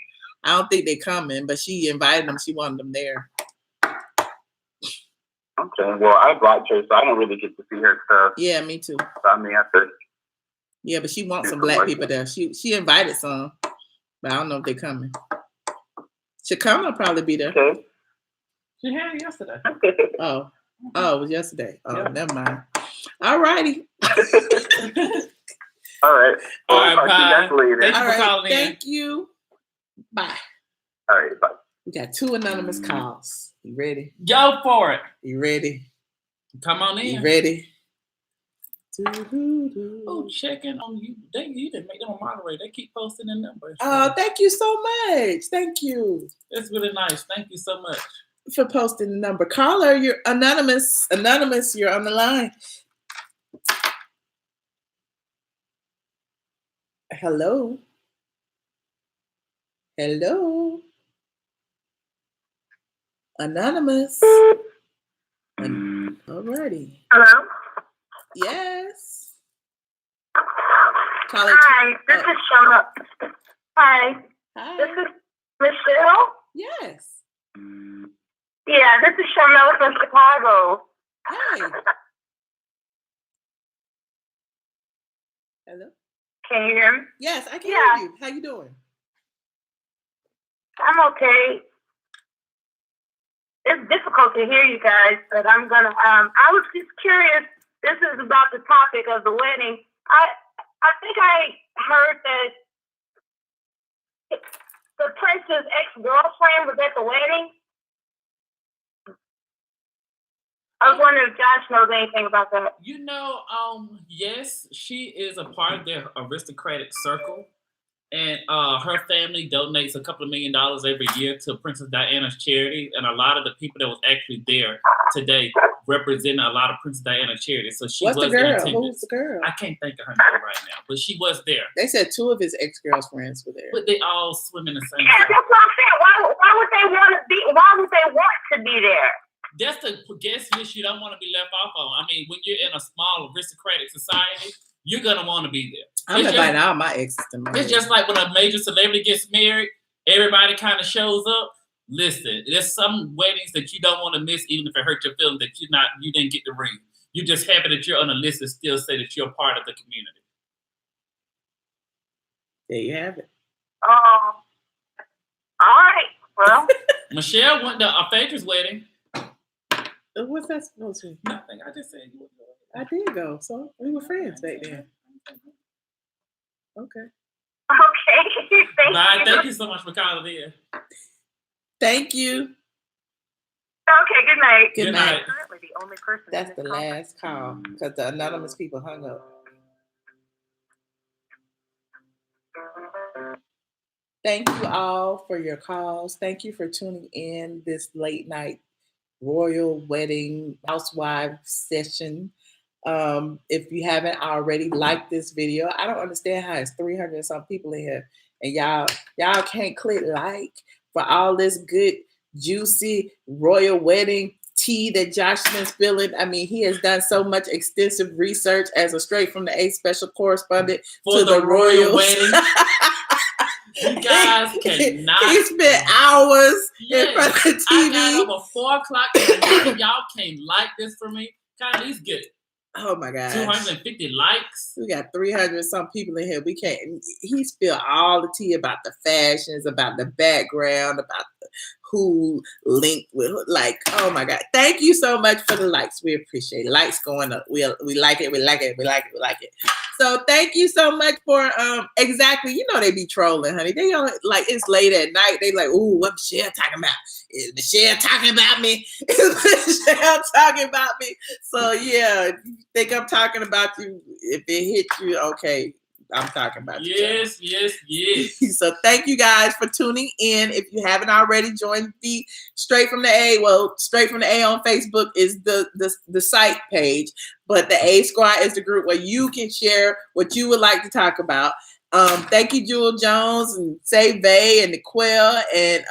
Speaker 2: I don't think they're coming, but she invited them. She wanted them there.
Speaker 6: Okay, well, I blocked her, so I don't really get to see her stuff.
Speaker 2: Yeah, me too.
Speaker 6: So I mean, I could.
Speaker 2: Yeah, but she wants some black people there. She invited some, but I don't know if they're coming. Shakama will probably be there.
Speaker 6: Okay.
Speaker 1: She had it yesterday.
Speaker 2: Oh, it was yesterday. Oh,
Speaker 1: yeah.
Speaker 2: Never mind. All righty.
Speaker 6: All right.
Speaker 1: All right, bye.
Speaker 2: Thank you for calling in. Thank you. Bye.
Speaker 6: All right, bye.
Speaker 2: We got 2 anonymous calls. You ready?
Speaker 1: Go for it.
Speaker 2: You ready?
Speaker 1: Come on in.
Speaker 2: You ready?
Speaker 1: Oh, checking on you. You didn't make them a moderator. They keep posting the numbers.
Speaker 2: Oh, thank you so much. Thank you.
Speaker 1: That's really nice. Thank you so much
Speaker 2: for posting the number. Caller, you're anonymous. Anonymous, you're on the line. Hello. Hello. Anonymous. Alrighty.
Speaker 5: Hello?
Speaker 2: Yes.
Speaker 5: Hi, this is Shoutout. Hi. This is Michelle?
Speaker 2: Yes.
Speaker 5: Yeah, this is Shoutout from Chicago.
Speaker 2: Hey. Hello?
Speaker 5: Can you hear me?
Speaker 2: Yes, I can hear you. How you doing?
Speaker 5: I'm okay. It's difficult to hear you guys, but I'm gonna. I was just curious. This is about the topic of the wedding. I think I heard that the prince's ex-girlfriend was at the wedding. I was wondering if Josh knows anything about that.
Speaker 1: You know, yes, she is a part of their aristocratic circle. And her family donates a couple of $1 million every year to Princess Diana's charity. And a lot of the people that was actually there today represent a lot of Princess Diana's charity. So she was
Speaker 2: the girl?
Speaker 1: in attendance.
Speaker 2: Who's the girl?
Speaker 1: I can't think of her name right now, but she was there.
Speaker 2: They said 2 of his ex-girlfriends were there.
Speaker 1: But they all swim in the same
Speaker 5: Yeah, that's what I'm saying. Why would they want to be? Why would they want to be there?
Speaker 1: That's the guest list you don't want to be left off on. I mean, when you're in a small aristocratic society, you're going to want to be there.
Speaker 2: I'm inviting all my exes to marry.
Speaker 1: It's just like when a major celebrity gets married, everybody kind of shows up. Listen, there's some weddings that you don't want to miss, even if it hurt your feelings that you didn't get the ring. You're just happy that you're on the list and still say that you're part of the community.
Speaker 2: There you have it.
Speaker 5: Oh, all right. Well,
Speaker 1: Michelle went to Phaedra's wedding.
Speaker 2: What's that supposed to be?
Speaker 1: Nothing. I just said you would go.
Speaker 2: I did go, so we were friends back then. Okay.
Speaker 5: Okay.
Speaker 1: Bye. Thank you so much for calling in.
Speaker 2: Thank you.
Speaker 5: Okay, good night.
Speaker 2: Good night.
Speaker 5: Currently the only person.
Speaker 2: That's the last call because the anonymous people hung up. Thank you all for your calls. Thank you for tuning in this late night royal wedding housewife session. If you haven't already liked this video, I don't understand how it's 300 and some people in here and y'all can't click like for all this good juicy royal wedding tea that Josh been spilling. I mean, he has done so much extensive research as a straight from the A special correspondent
Speaker 1: for
Speaker 2: to the royal wedding.
Speaker 1: You guys cannot.
Speaker 2: He spent hours in front of the TV.
Speaker 1: I got over 4 o'clock in the morning. Y'all can't like this for me. Can I at least get
Speaker 2: Oh my God.
Speaker 1: 250 likes?
Speaker 2: We got 300 some people in here. We can't. He spilled all the tea about the fashions, about the background, about who linked with who. Like, oh my God. Thank you so much for the likes. We appreciate it. Likes going up. We like it. We like it. We like it. We like it. So thank you so much for exactly. You know they be trolling, honey. They don't like it's late at night. They like, ooh, what Michelle talking about? Is Michelle talking about me? Is Michelle talking about me? So yeah, if you think I'm talking about you, if it hit you, okay. I'm talking about you.
Speaker 1: Yes.
Speaker 2: So thank you guys for tuning in. If you haven't already joined the Straight from the A, well, Straight from the A on Facebook is the site page, but the A Squad is the group where you can share what you would like to talk about. Thank you, Jewel Jones and Say Vay and Nicole and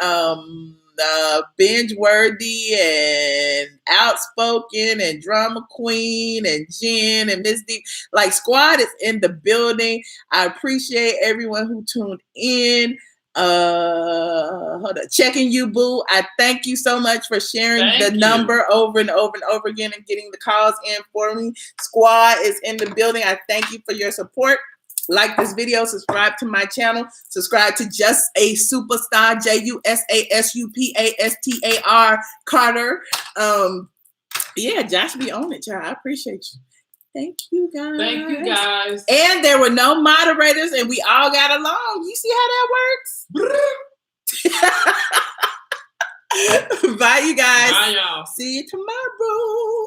Speaker 2: Binge Worthy and Outspoken and Drama Queen and Jen and Miss D. Like Squad is in the building. I appreciate everyone who tuned in. Hold on. Checking you, boo. I thank you so much for sharing the number over and over and over again and getting the calls in for me. Squad is in the building. I thank you for your support. Like this video, subscribe to my channel, subscribe to Just a Superstar, JUSASUPASTAR Carter. Yeah, Josh be on it, y'all. I appreciate you. Thank you guys. And there were no moderators and we all got along. You see how that works? Bye, you guys.
Speaker 1: Bye, y'all.
Speaker 2: See you tomorrow.